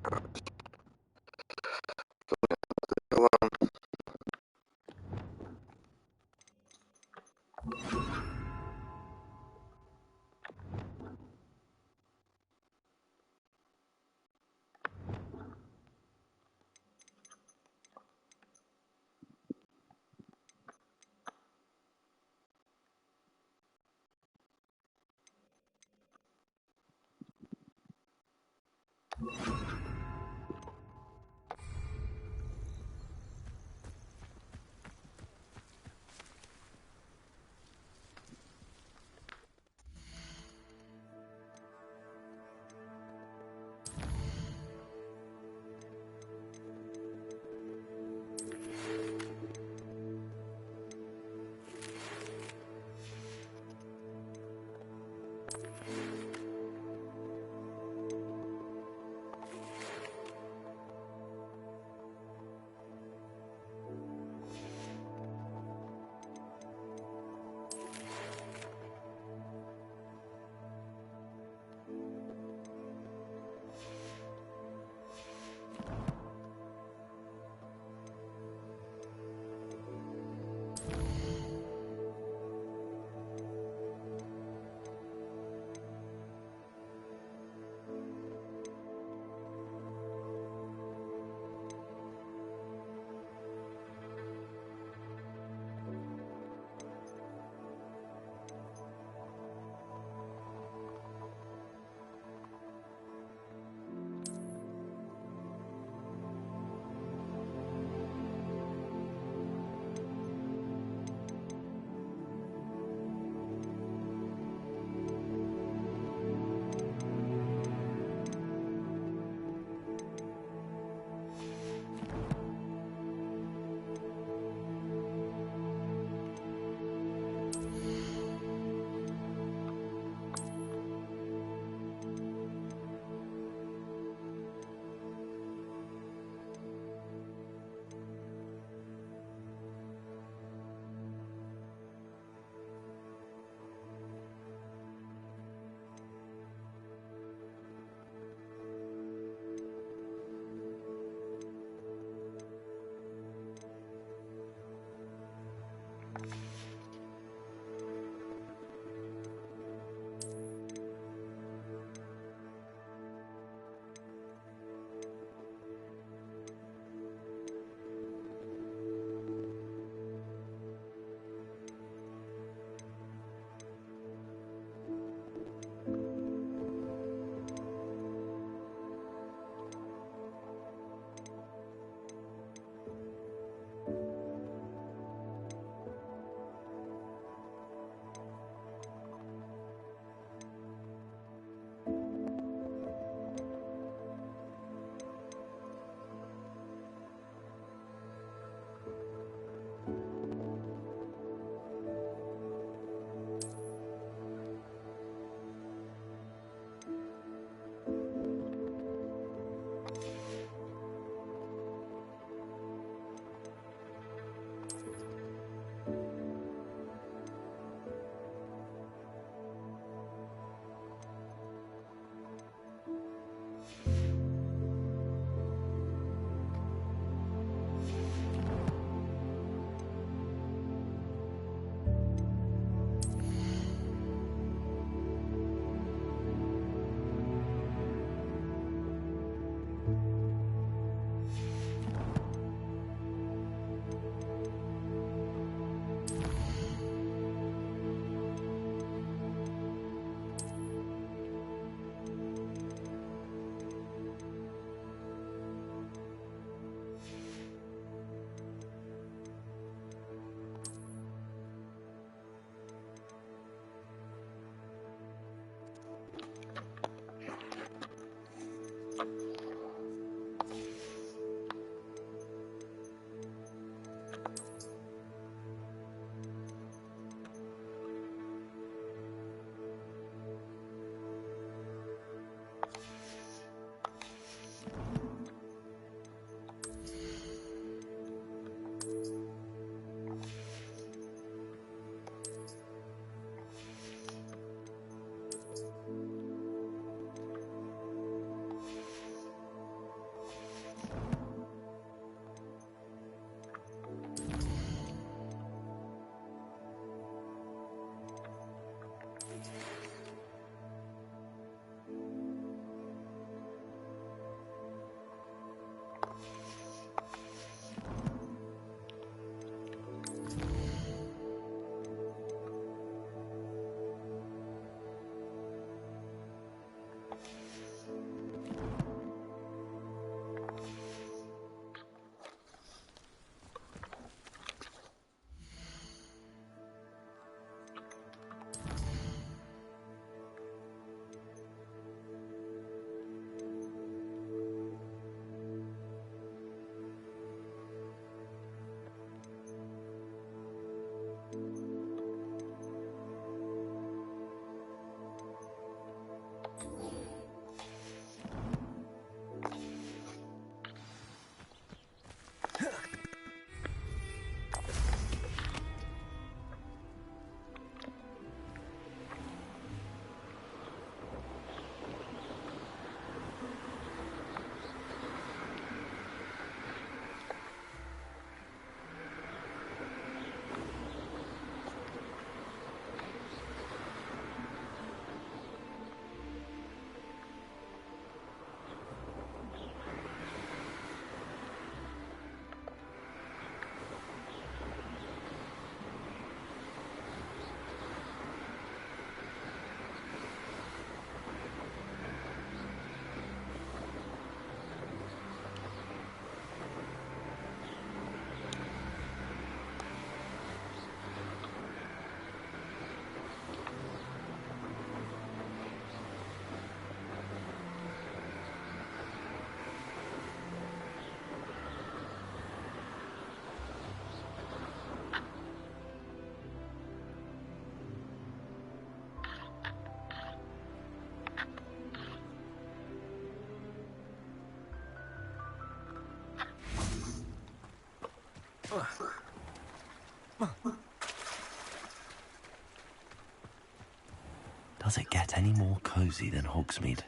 Does it get any more cozy than Hogsmeade?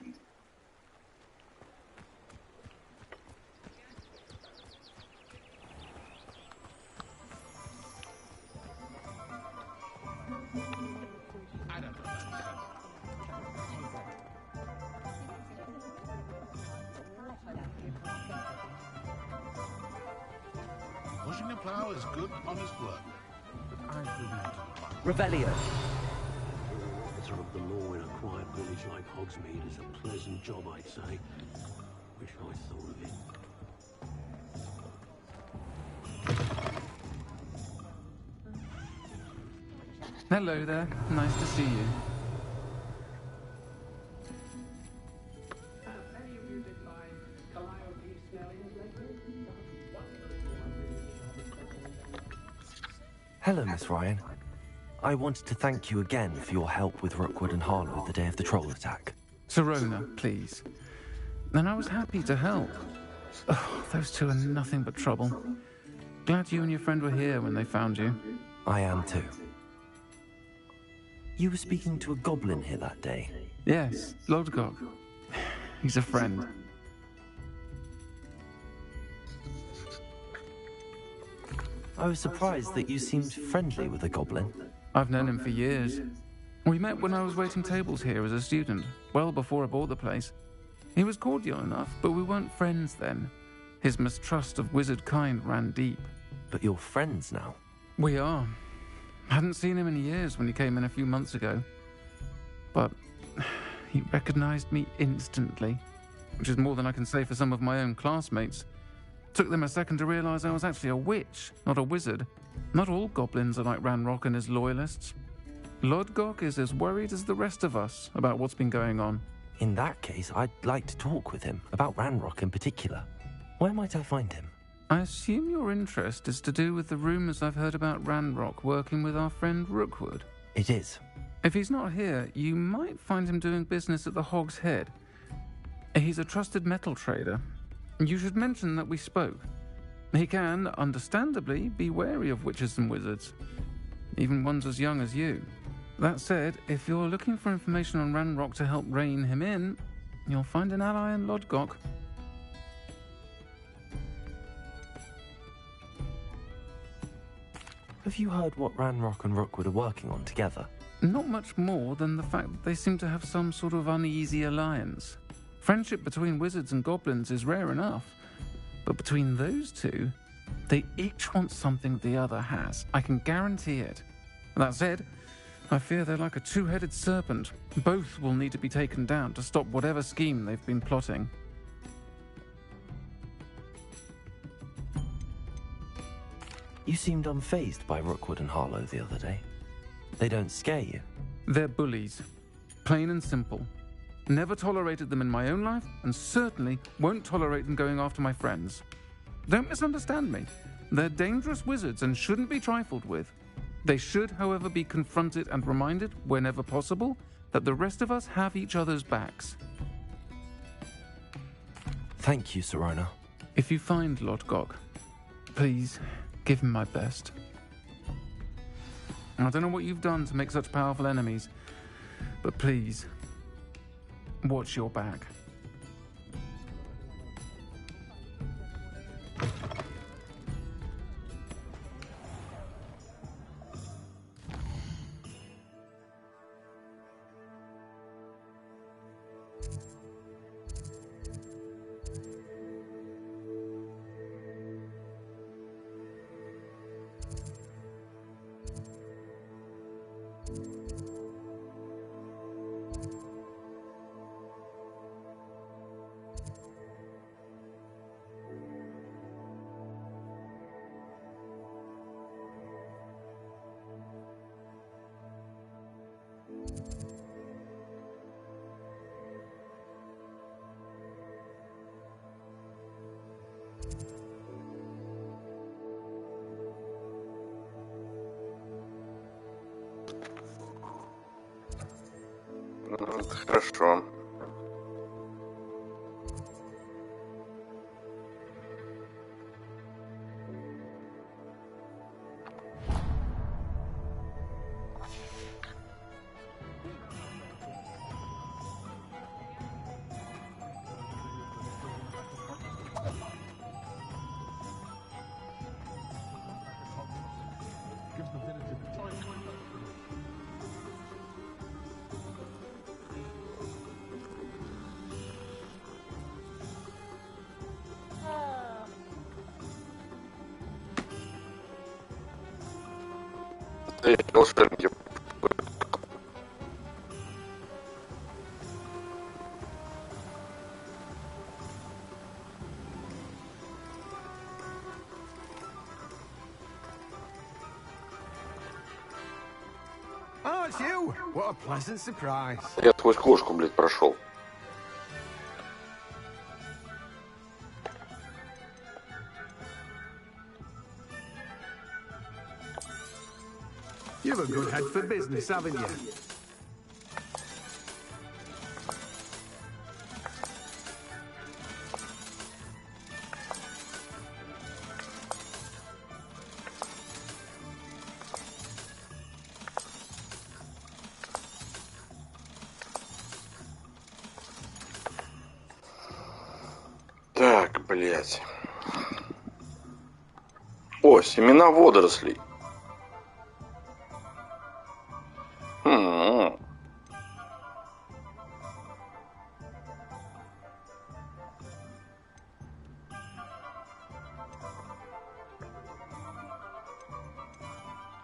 Pushing a plough is good, honest work. But I believe in Revelio. Officer of the law in a quiet village like Hogsmeade is a pleasant job, I'd say. Wish I thought of it. Hello there. Nice to see you. Hello, Miss Ryan. I wanted to thank you again for your help with Rookwood and Harlow the day of the troll attack. Sirona, please. And I was happy to help. Oh, those two are nothing but trouble. Glad you and your friend were here when they found you. I am too. You were speaking to a goblin here that day? Yes, Lodgok. He's a friend. I was surprised that you seemed friendly with the goblin. I've known him for years. We met when I was waiting tables here as a student, well before I bought the place. He was cordial enough, but we weren't friends then. His mistrust of wizard kind ran deep. But you're friends now? We are. Hadn't seen him in years when he came in a few months ago. But he recognized me instantly, which is more than I can say for some of my own classmates. Took them a second to realize I was actually a witch, not a wizard. Not all goblins are like Ranrock and his loyalists. Lodgok is as worried as the rest of us about what's been going on. In that case, I'd like to talk with him, about Ranrock in particular. Where might I find him? I assume your interest is to do with the rumors I've heard about Ranrock working with our friend Rookwood. It is. If he's not here, you might find him doing business at the Hog's Head. He's a trusted metal trader. You should mention that we spoke. He can, understandably, be wary of witches and wizards, even ones as young as you. That said, if you're looking for information on Ranrock to help rein him in, you'll find an ally in Lodgok. Have you heard what Ranrock and Rookwood are working on together? Not much more than the fact that they seem to have some sort of uneasy alliance. Friendship between wizards and goblins is rare enough, but between those two, they each want something the other has. I can guarantee it. That said, I fear they're like a two-headed serpent. Both will need to be taken down to stop whatever scheme they've been plotting. You seemed unfazed by Rookwood and Harlow the other day. They don't scare you? They're bullies. Plain and simple. Never tolerated them in my own life, and certainly won't tolerate them going after my friends. Don't misunderstand me. They're dangerous wizards and shouldn't be trifled with. They should, however, be confronted and reminded, whenever possible, that the rest of us have each other's backs. Thank you, Sirona. If you find Lodgok, please give him my best. I don't know what you've done to make such powerful enemies, but please, watch your back. Хорошо. Настоящие волшебники. Oh, it's you! What a pleasant surprise. Я сквозь кошку, блядь, прошел. You've a good head for business, haven't you? Так, блядь. О, семена водорослей.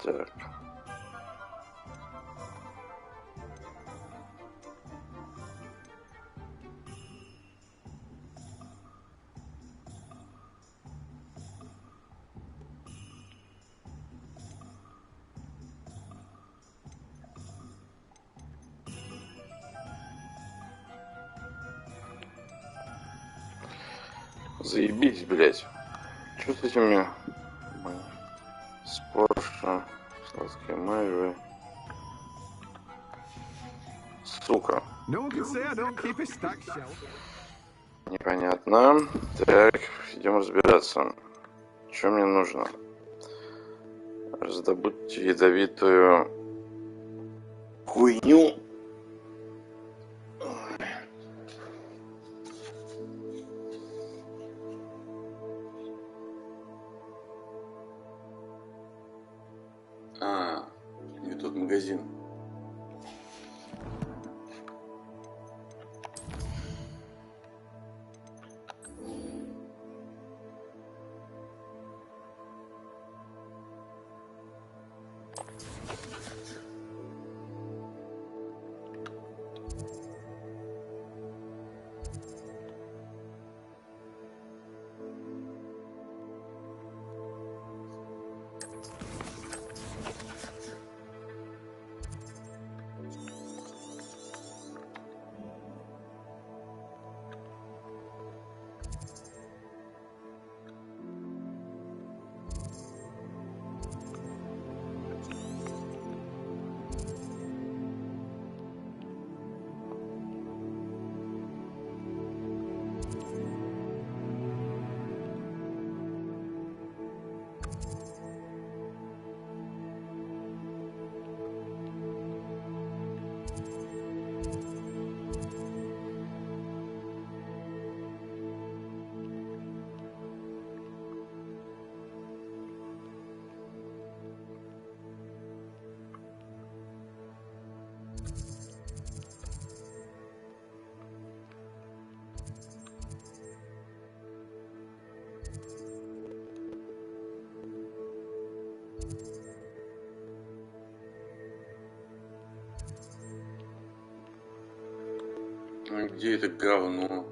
Так. Заебись, блядь. Что с этими споршем, сладкие майвы? Сука. Непонятно. Так, идем разбираться. Что мне нужно? Раздобыть ядовитую хуйню. Не тот магазин. А где это говно?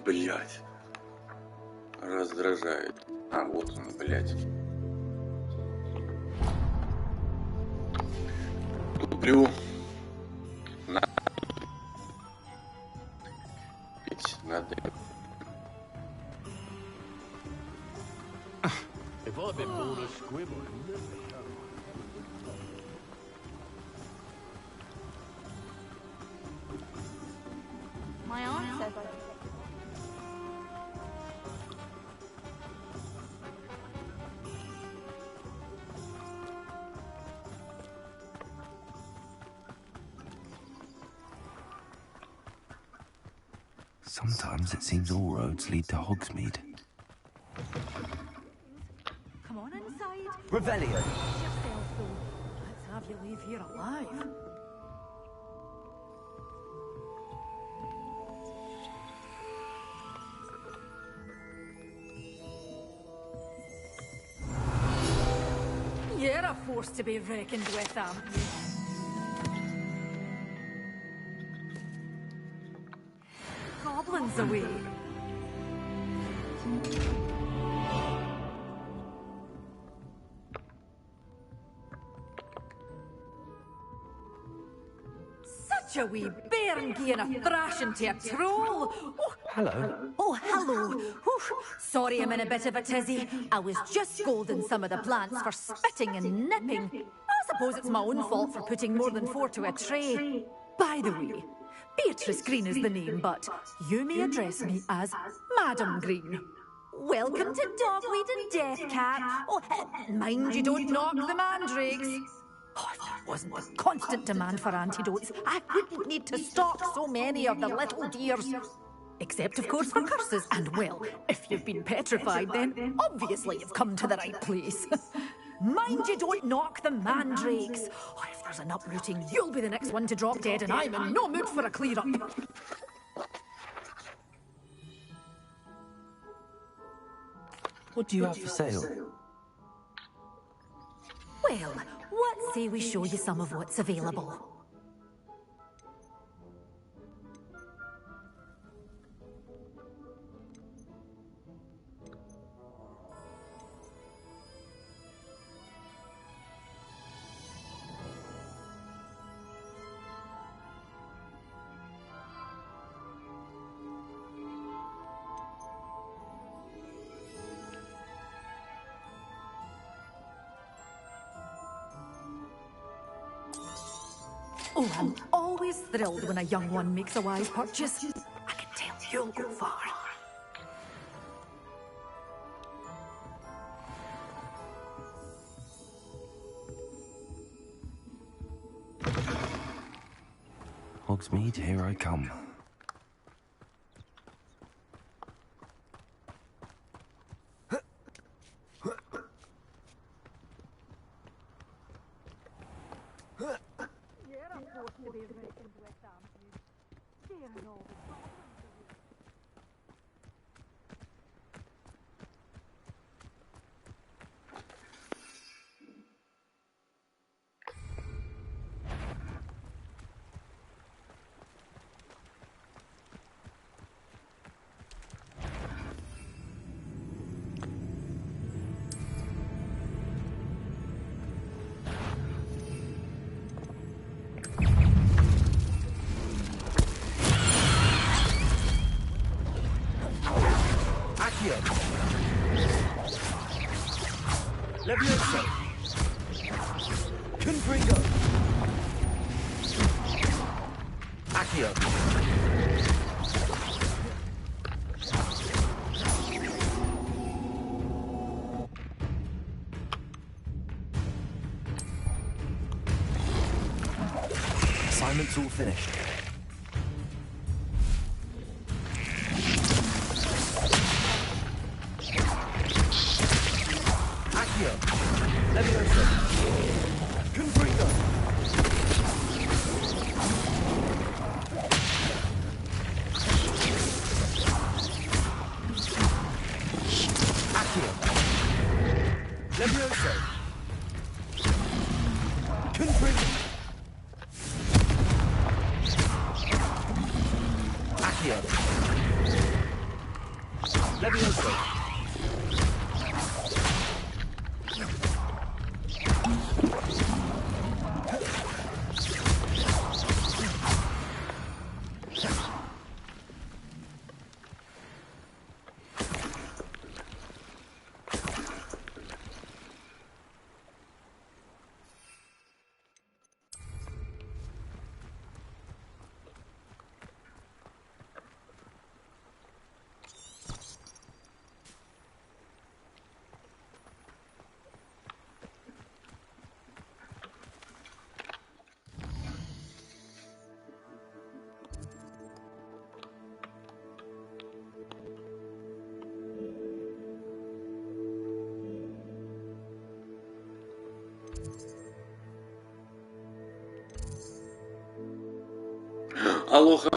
Блять. Раздражает. А, вот он, блять. Люблю. Надо. If I'd been born a squib, My aunt says I... Sometimes it seems all roads lead to Hogsmeade. Come on inside. Revelio. Yourself, though. Let's have you leave here alive. You're a force to be reckoned with, aren't you? Goblins away. Such a wee bairn giving a thrashing to a troll. Oh, hello. Oh, hello. Whew. Sorry I'm in a bit of a tizzy. I was just scolding some of the plants for spitting and nipping. I suppose it's my own fault for putting more than 4 to a tray. By the way, Beatrice Green is the name, but you may address me as Madam Green. Welcome to Dogweed and Deathcap. Oh, mind you don't knock the mandrakes. Oh, if there wasn't a constant demand for antidotes, I wouldn't need to stock so many of the little dears. Except, of course, for curses. And, well, if you've been petrified, then obviously you've come to the right place. Mind you don't knock the mandrakes. Oh, if there's an uprooting, you'll be the next one to drop dead, and I'm in no mood for a clear-up. What do you have for sale? Well, what say we show you some of what's available? Oh, I'm always thrilled when a young one makes a wise purchase. I can tell you'll go far. Hogsmeade, here I come. Levioso. Confringo. Accio. Assignment's all finished. Алоха.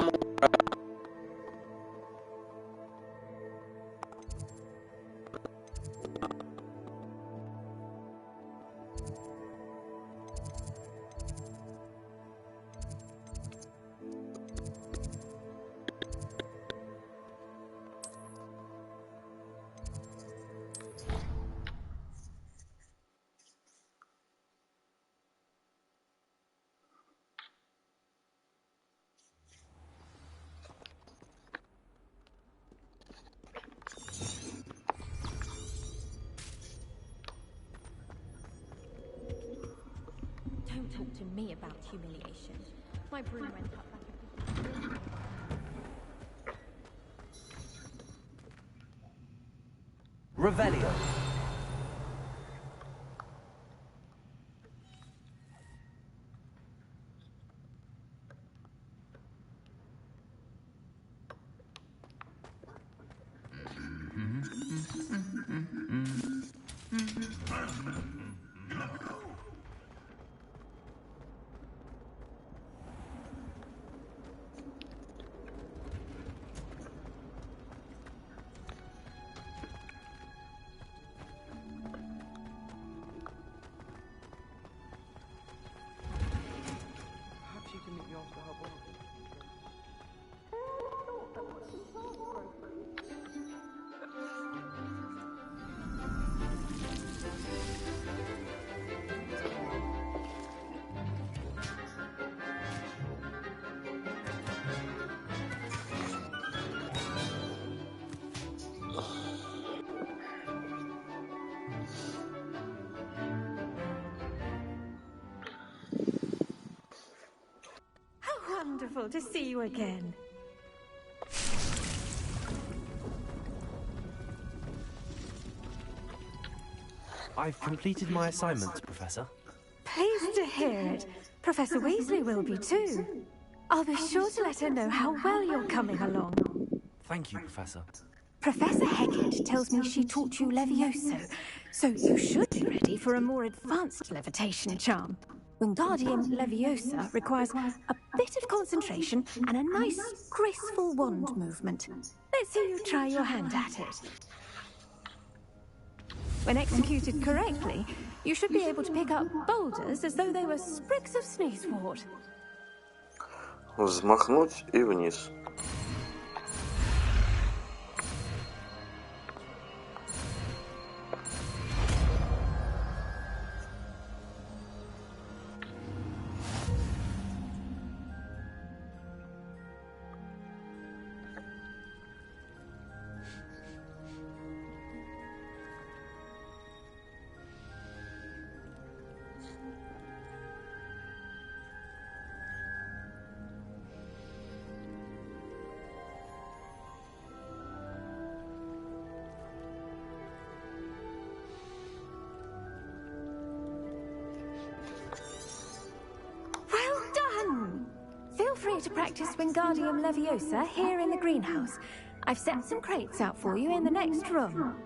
Don't talk to me about humiliation. My broom went up like a... Revelio. Wonderful to see you again. I've completed my assignments, Professor. Pleased to hear it. Professor Weasley will be too. I'll be sure to let her know how well you're coming along. Thank you, Professor. Professor Hecat tells me she taught you Levioso, so you should be ready for a more advanced levitation charm. Wingardium Leviosa requires a bit of concentration and a nice, graceful wand movement. Let's see you try your hand at it. When executed correctly, you should be able to pick up boulders as though they were sprigs of sneezewort. Взмахнуть и вниз. Feel free to practice Wingardium Leviosa here in the greenhouse. I've set some crates out for you in the next room.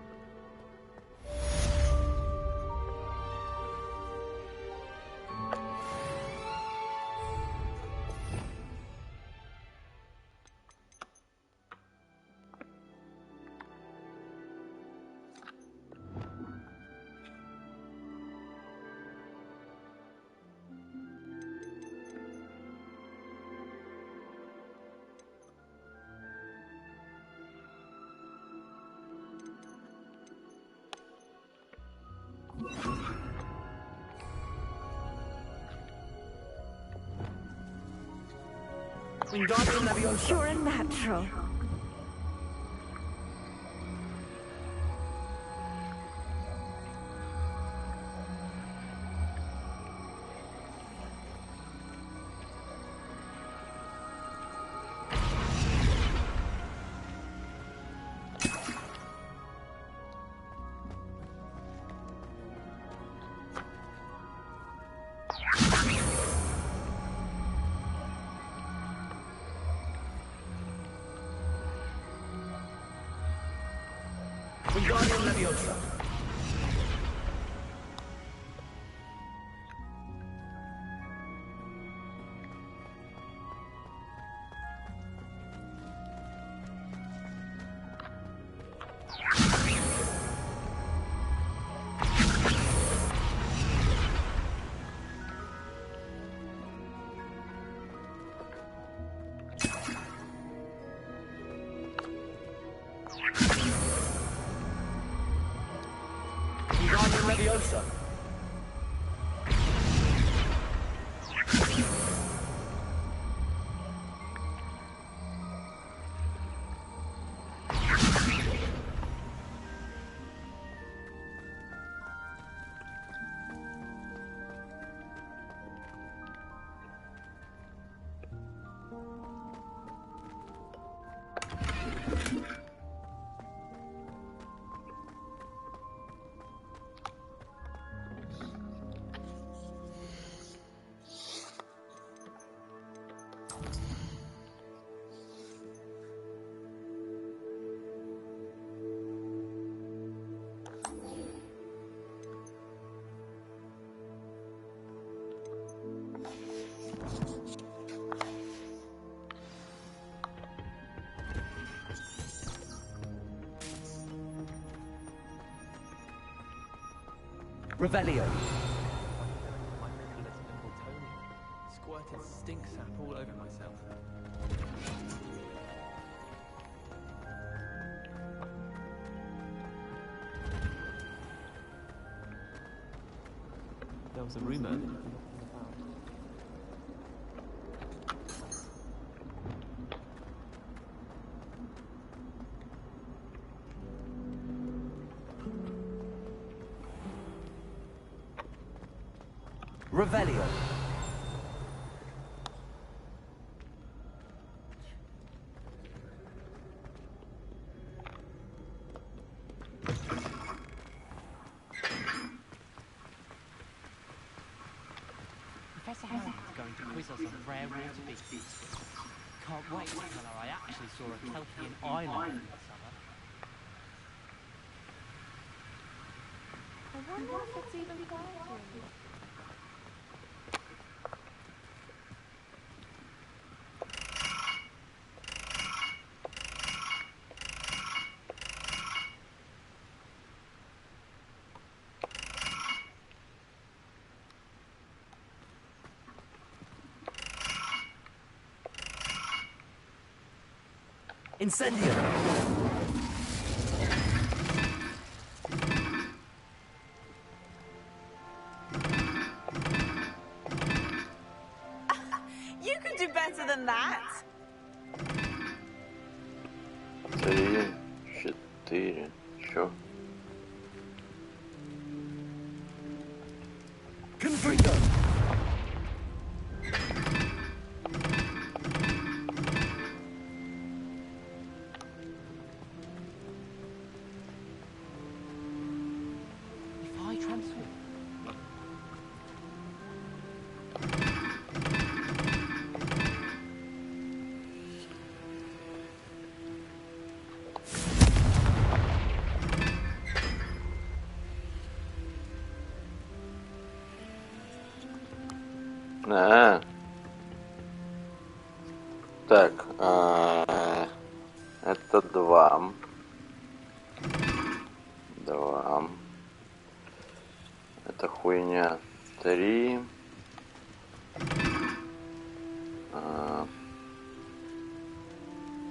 Wingardium Leviosa. You're a natural. Wingardium Leviosa. Leviosa. Revelio. Squirted stink sap all over myself. There was a rumor. Revelio. Professor Howard is going to quiz us on rare water beasts. Can't wait to tell her I actually saw a Kelpian island in the summer. I wonder if it's even quieter in here. Incendio. You can do better than that. 3, 4, чё? Confringo. Так, это 2. 2. Это хуйня 3.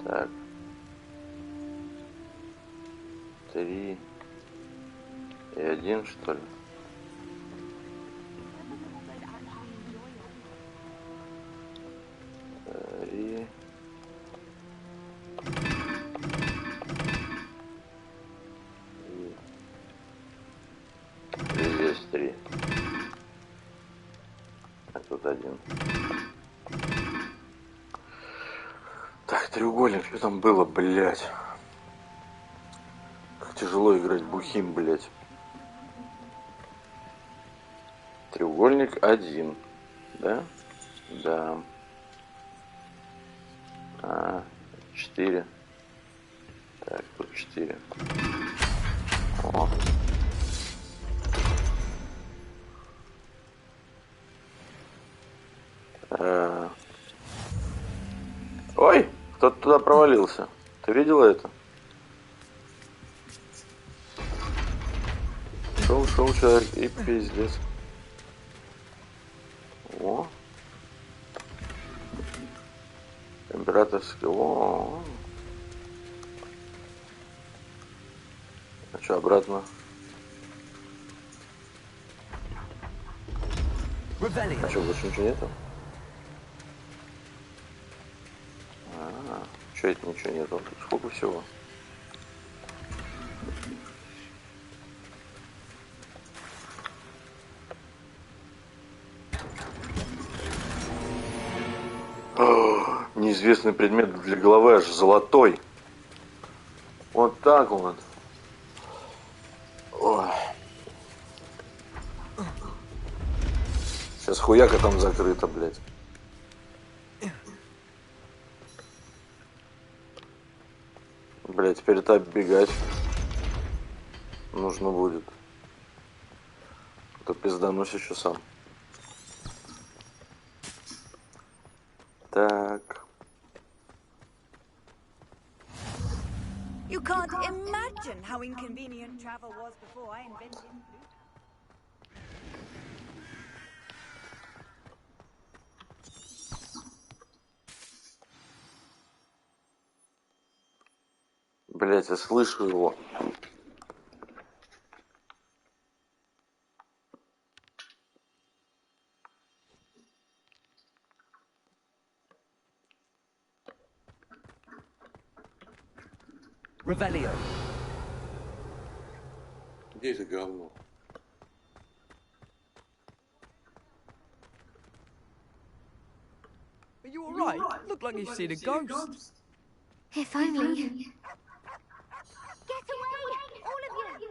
Так. 3 и 1, что ли? Здесь 3. А тут 1. Так, треугольник, что там было, блядь? Как тяжело играть бухим, блядь. Треугольник 1. Да? Да. 4. Так, тут 4. О. Ой, кто-то туда провалился. Ты видела это? Шел человек и пиздец. О. Императорский. О. А что, обратно? А что, больше ничего нету? Что это ничего нету? Тут сколько всего? О, неизвестный предмет для головы аж золотой. Вот так вот. Ой. Сейчас хуяка там закрыта, блядь. Блядь, теперь это бегать нужно будет. А то пизданусь еще сам. Так. You can't imagine how inconvenient travel was before I invented Pluto. Блять, я слышу его. Revelio. Где это говно? Are you alright? Look like you've seen a ghost. If only. Get away! All of you!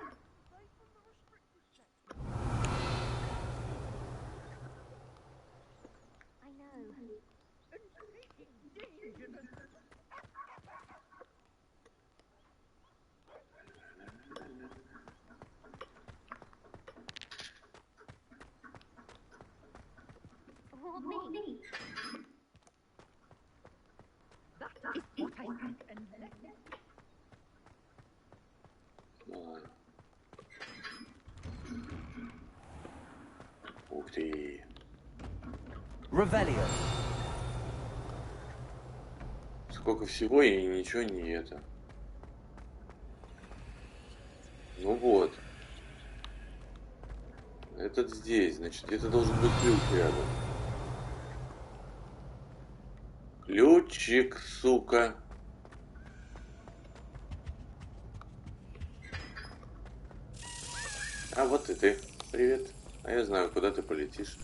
I know. What, me? That is what I think, and Ух ты. Revelio. Сколько всего и ничего не это. Ну вот. Этот здесь, значит, где-то должен быть ключ рядом. Ключик, сука. А вот и ты. Привет. А я знаю, куда ты полетишь.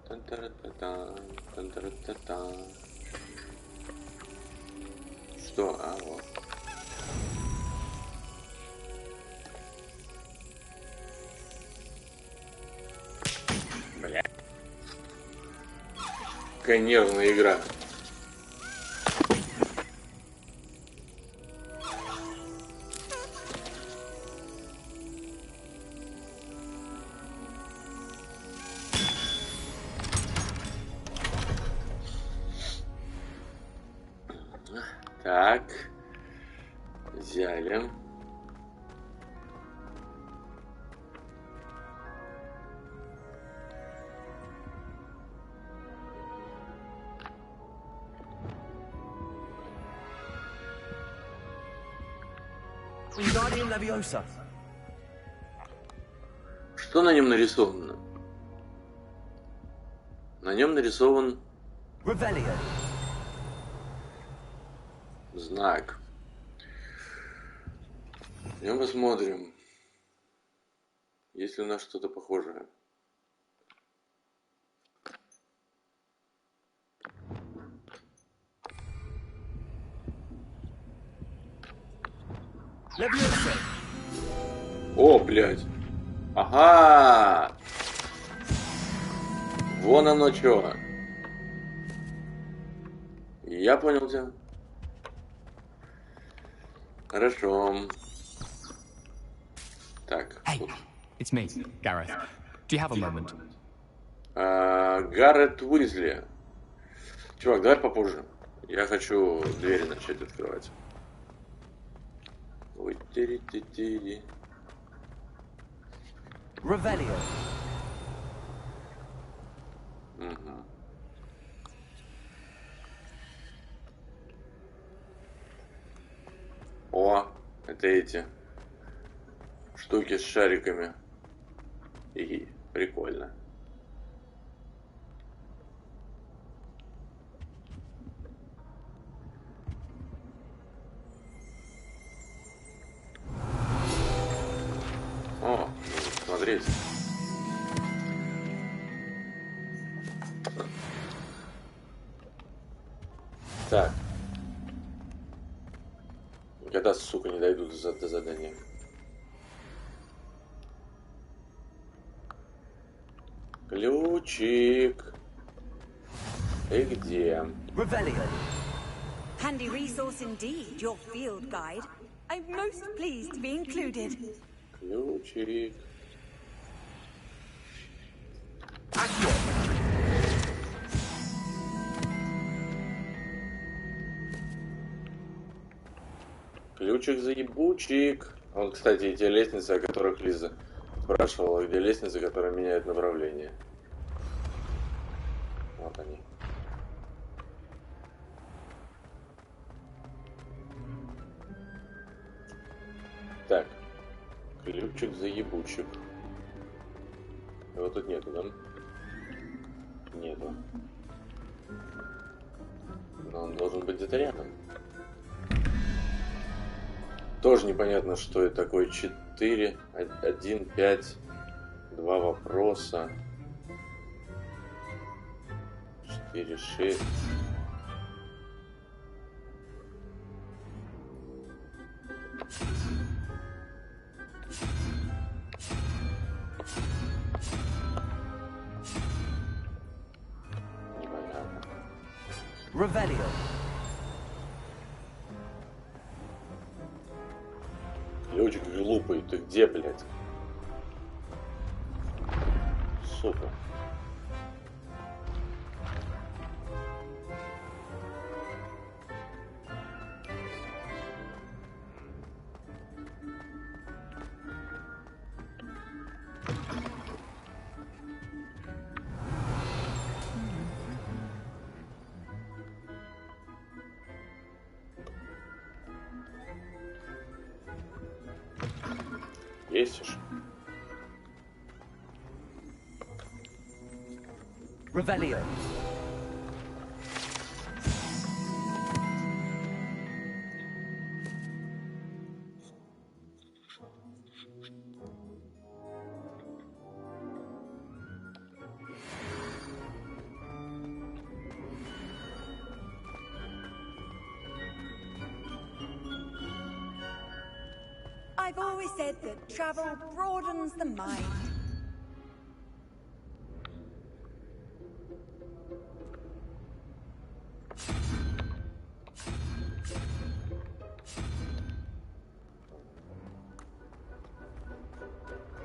Тан-тара-та-тан, тан-тара-та-тан. Что? А, вот. Бля. Какая нервная игра. Так, взяли. Wingardium Leviosa. Что на нем нарисовано? На нем нарисован Revelio. знак. Идем посмотрим, есть ли у нас что-то похожее. Leviosa. О, блядь. Ага. Вон оно чё. Я понял тебя. Хорошо. Так. Hey, it's me, Gareth. Do you have a moment? Гаррет Уизли. Чувак, давай попозже. Я хочу двери начать открывать. Ой, тири-ти-тири. Revelio. Угу. О, это эти штуки с шариками. И прикольно. О, смотрите. Так. Когда, сука, не дойдут до задания. Ключик. И где? Revelio. Handy resource indeed, your field guide. I'm most pleased to be included. Ключик. Ключик-заебучик. Вот, кстати, и те лестницы, о которых Лиза спрашивала, где лестницы, которые меняют направление. Вот они. Так. Ключик-заебучик. Его тут нету, да? Нету. Но он должен быть где-то рядом. Тоже непонятно, что это такое. 4, 1, 5, 2 вопроса. 4, 6. Непонятно. Revelio. Ключик глупый, ты где, блядь? Сука. Есть уж. Revelio. I've always said that travel broadens the mind.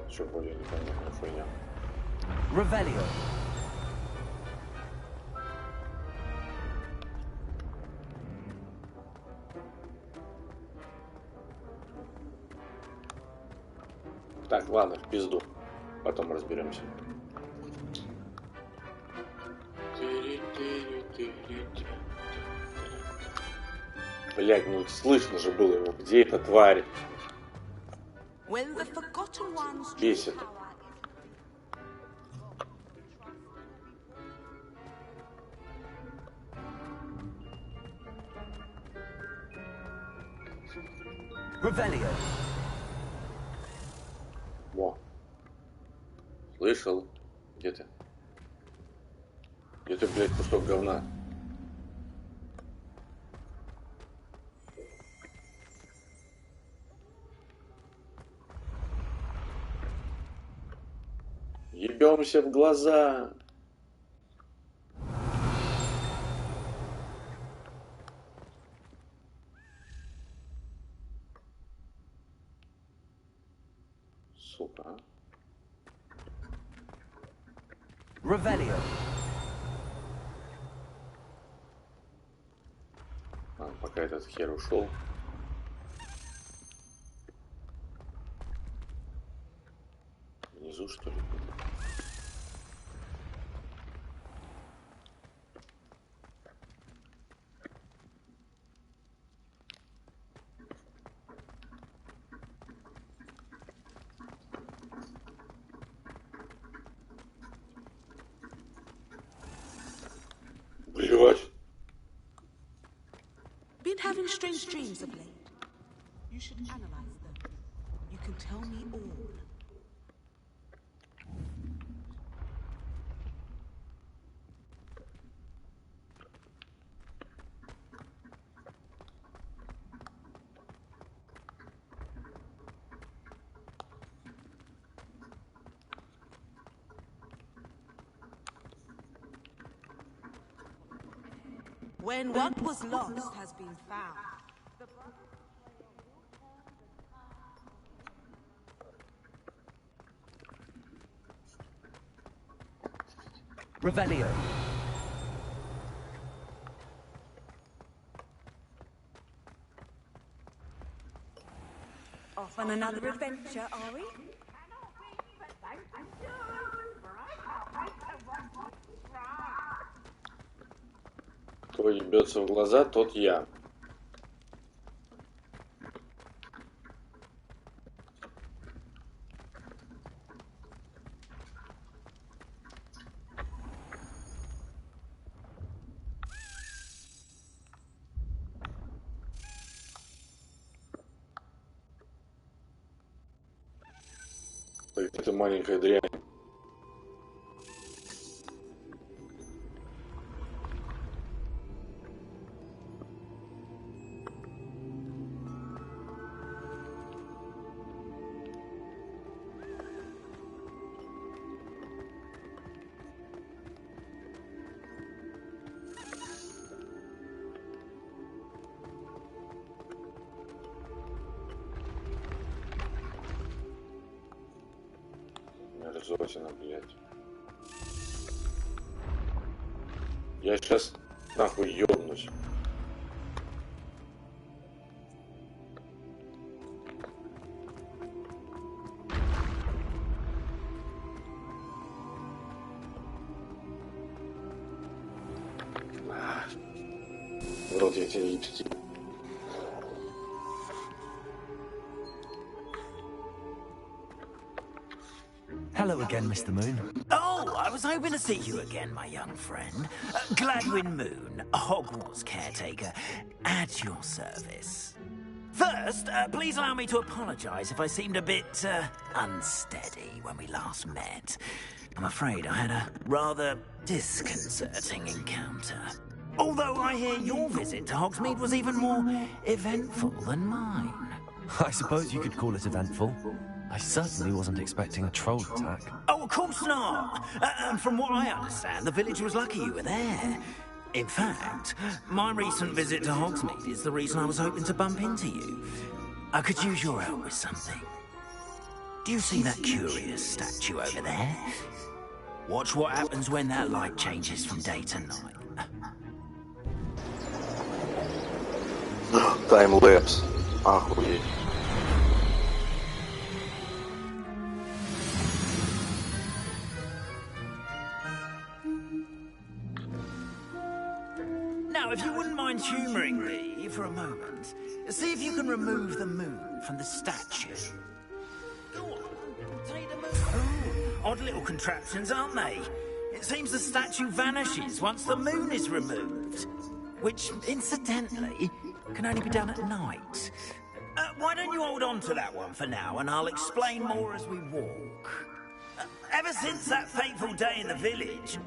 Что более непонятная хуйня. Revelio. Так, ладно, в пизду. Потом разберемся. Блять, ну слышно же было его. Где эта тварь? Бесит. Revelio. Во. Слышал? Где ты? Где ты, блядь, кусок говна? Ебемся в глаза. Сука. Revelio. Пока этот хер ушел. Плевать. Been having strange dreams of late. You should analyze them. You can tell me all. When what was lost has been found. Revelio. Off on another adventure, are we? Кто ебется в глаза, тот я. Это маленькая дрянь. Мерзотина, блядь. Я сейчас нахуй ёбнусь. В рот я тебя ебти. Hello again, Mr. Moon. Oh, I was hoping to see you again, my young friend. Gladwin Moon, Hogwarts caretaker, at your service. First, please allow me to apologize if I seemed a bit unsteady when we last met. I'm afraid I had a rather disconcerting encounter. Although I hear your visit to Hogsmeade was even more eventful than mine. I suppose you could call it eventful. I certainly wasn't expecting a troll attack. Oh, of course not. And from what I understand, the village was lucky you were there. In fact, my recent visit to Hogsmeade is the reason I was hoping to bump into you. I could use your help with something. Do you see that curious statue over there? Watch what happens when that light changes from day to night. Таймлэпс. Охуеть. Now, if you wouldn't mind humouring me for a moment, see if you can remove the moon from the statue. Go on, take the moon. Ooh, odd little contraptions, aren't they? It seems the statue vanishes once the moon is removed. Which, incidentally, can only be done at night. Why don't you hold on to that one for now, and I'll explain more as we walk. Ever since that fateful day in the village,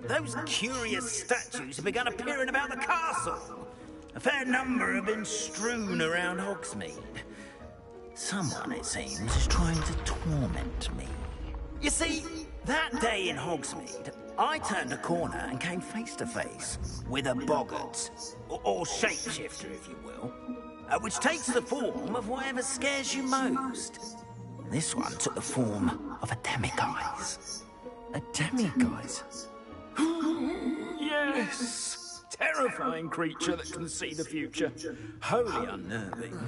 those curious statues have begun appearing about the castle. A fair number have been strewn around Hogsmeade. Someone, it seems, is trying to torment me. You see, that day in Hogsmeade, I turned a corner and came face to face with a boggart, or shapeshifter, if you will, which takes the form of whatever scares you most. This one took the form of a demiguise. A demiguise? Yes! Terrifying creature that can see the future. Wholly unnerving.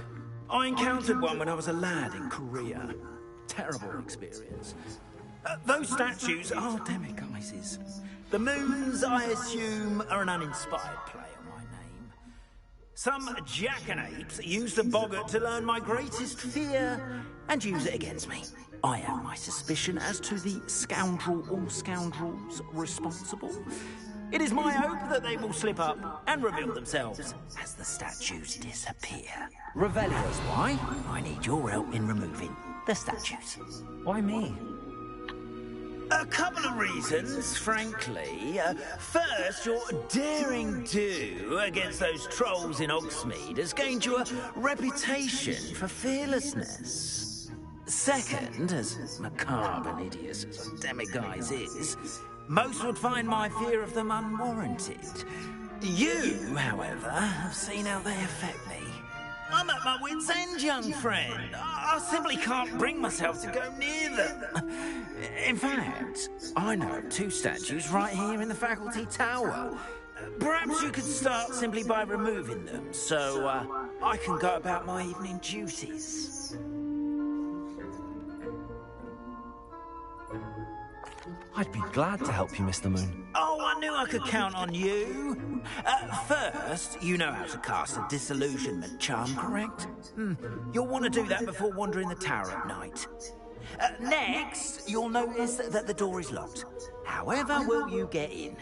I encountered one when I was a lad in Korea. Terrible experience. Those statues are demiguises. The moons, I assume, are an uninspired play on my name. Some jackanapes used the boggart to learn my greatest fear and use it against me. I have my suspicion as to the scoundrel or scoundrels responsible. It is my hope that they will slip up and reveal themselves as the statues disappear. Revelio. That's why I need your help in removing the statues. Why me? A couple of reasons, frankly. First, your daring do against those trolls in Hogsmeade has gained you a reputation for fearlessness. Second, as macabre and hideous as a demiguise is, most would find my fear of them unwarranted. You, however, have seen how they affect me. I'm at my wit's end, young friend. I simply can't bring myself to go near them. In fact, I know of 2 statues right here in the faculty tower. Perhaps you could start simply by removing them, so I can go about my evening duties. I'd be glad to help you, Mr. Moon. Oh, I knew I could count on you. First, you know how to cast a disillusionment charm, correct? You'll want to do that before wandering the tower at night. Next, you'll notice that the door is locked. However will you get in?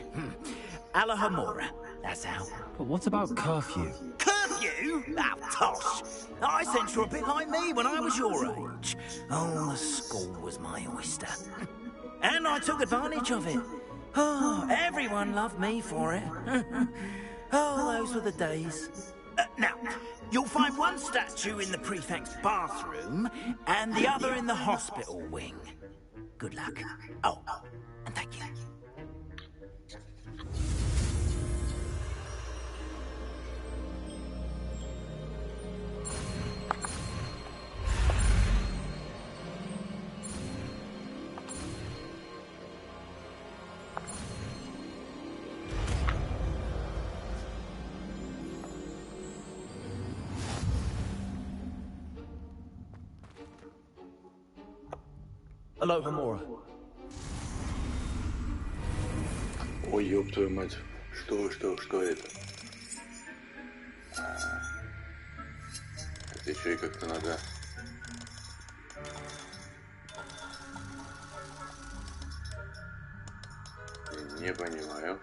Alahomora, that's how. But what about curfew? Curfew? Oh, tosh. I sense you're a bit like me when I was your age. Oh, the school was my oyster. And I took advantage of it. Oh, everyone loved me for it. Oh, those were the days. Now, you'll find one statue in the prefect's bathroom and the other in the hospital wing. Good luck. Oh, and thank you. Alohomora. Ой, ёб твою мать. Что это? Это еще и как-то надо... Не понимаю.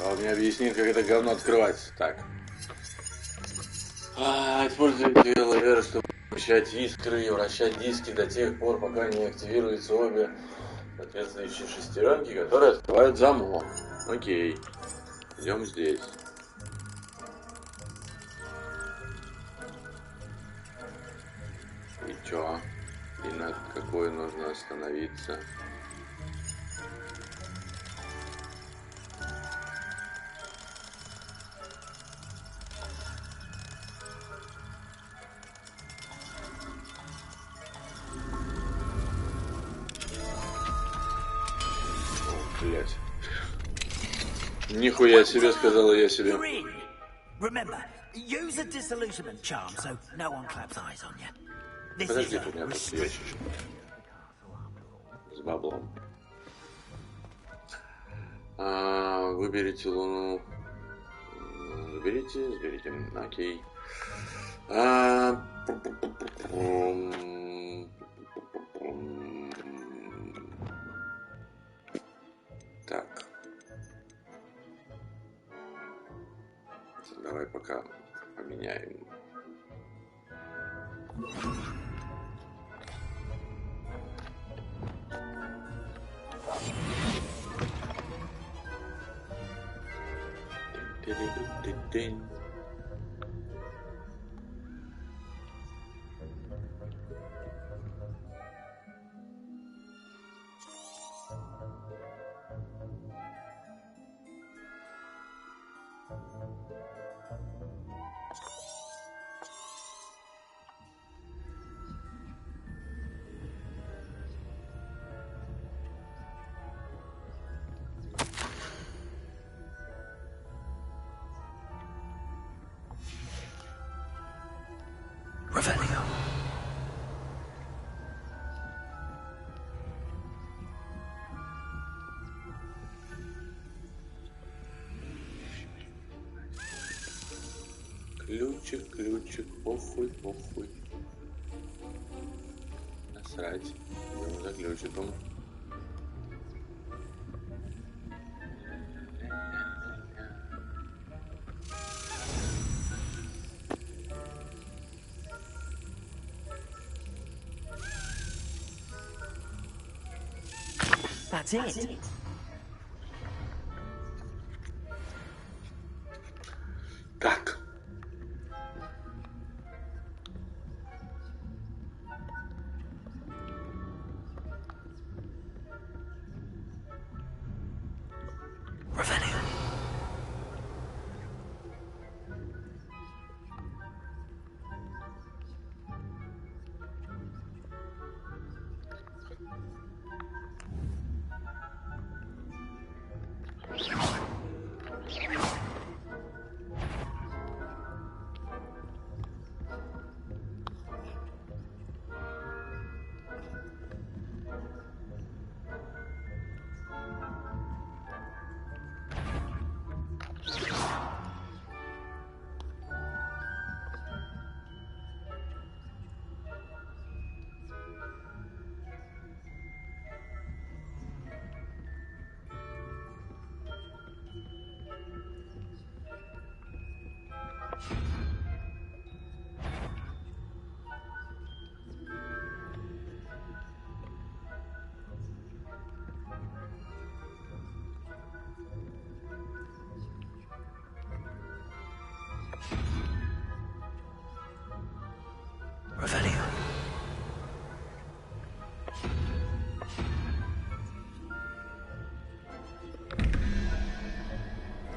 Он мне объяснит, как это говно открывать. Так. Используйте лавер, чтобы вращать искры и вращать диски до тех пор, пока не активируются обе соответствующие шестеренки, которые открывают замок. Окей. Идем здесь. И чё? И на какой нужно остановиться? Блять. Нихуя себе, сказала я себе. Remember, use a disillusionment charm so no one claps eyes on you. Подожди, у меня тут ящичек с баблом. Выберите луну. Заберите. Окей. Так. Давай пока поменяем. Ключик, ключик, похуй, похуй. Насрать. Идем за ключиком. That's it. Так.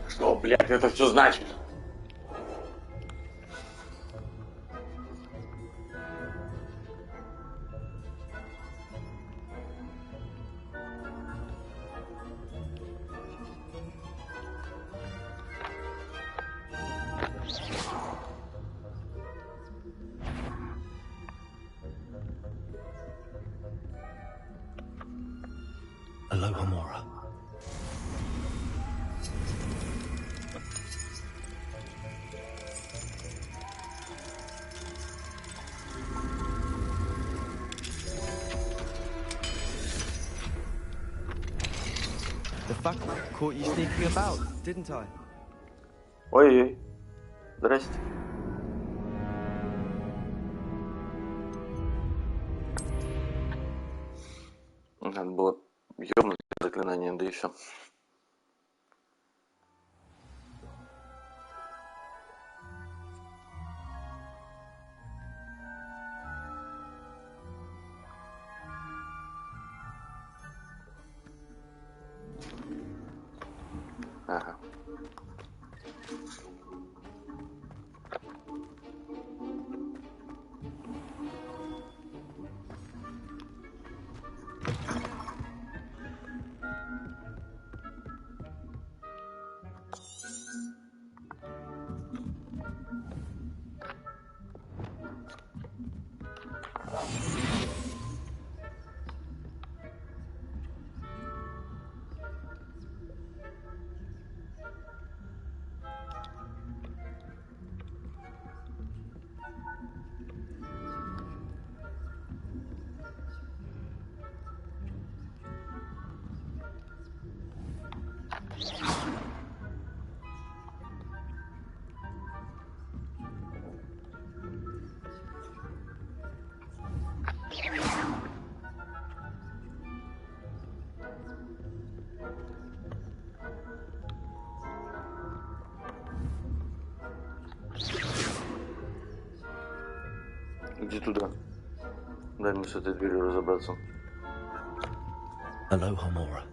Что, блядь, это все значит? Aloha Mora. The fuck caught you sneaking about, didn't I? Ой-ой. Здрасте. Надо было ёбнуть заклинание, да и все. Ага. Иди туда. Дай мне с этой дверью разобраться. Aloha Mora.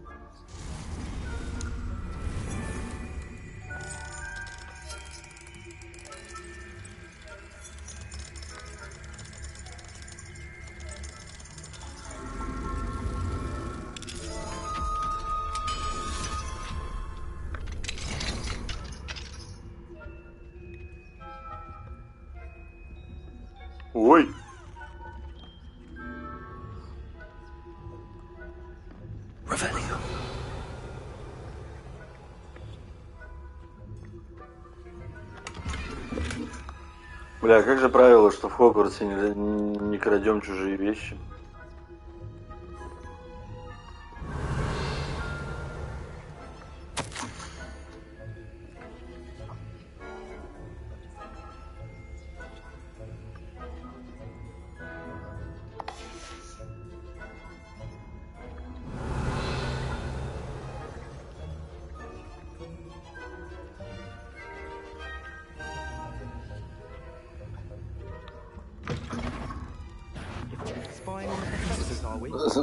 Ой! Бля, как же правило, что в Хогвартсе не крадем чужие вещи?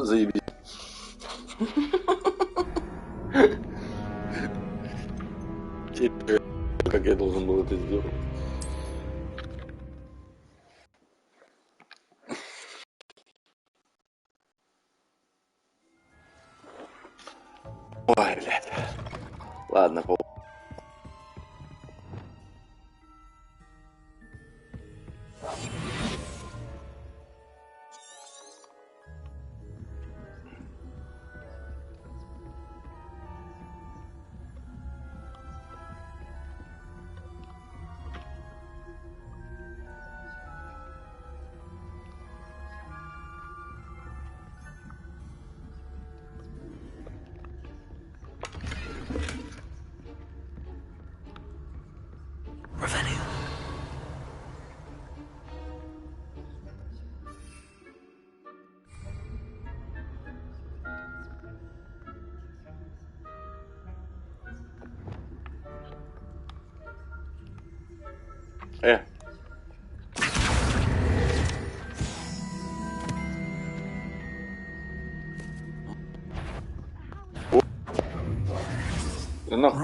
Заебись. Как я должен был это сделать? Ой, блядь. Ладно,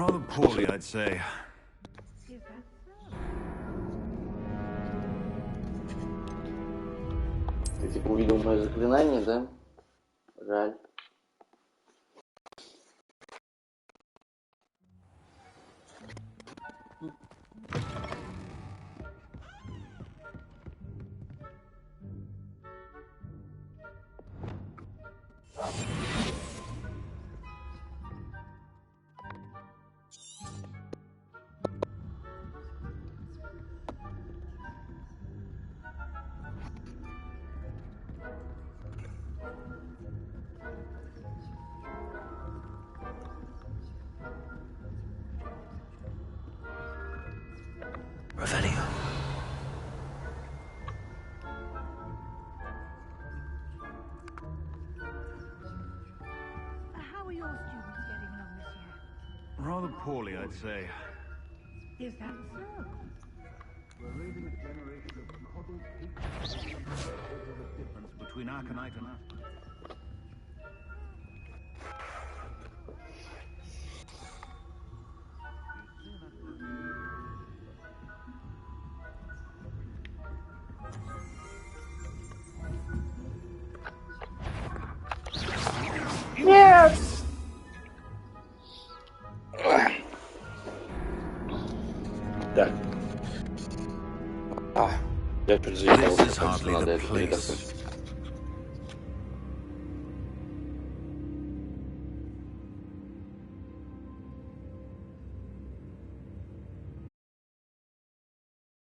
Rather poorly, I'd say. Ты типа увидел мое заклинание, да? Жаль. How are your students getting along this year? Rather poorly, I'd say. Is that so? We're raising a generation of coddled people. The difference between Arcanite and us. Нет! Так. Я чуть заебал, потому что надо это передохнуть.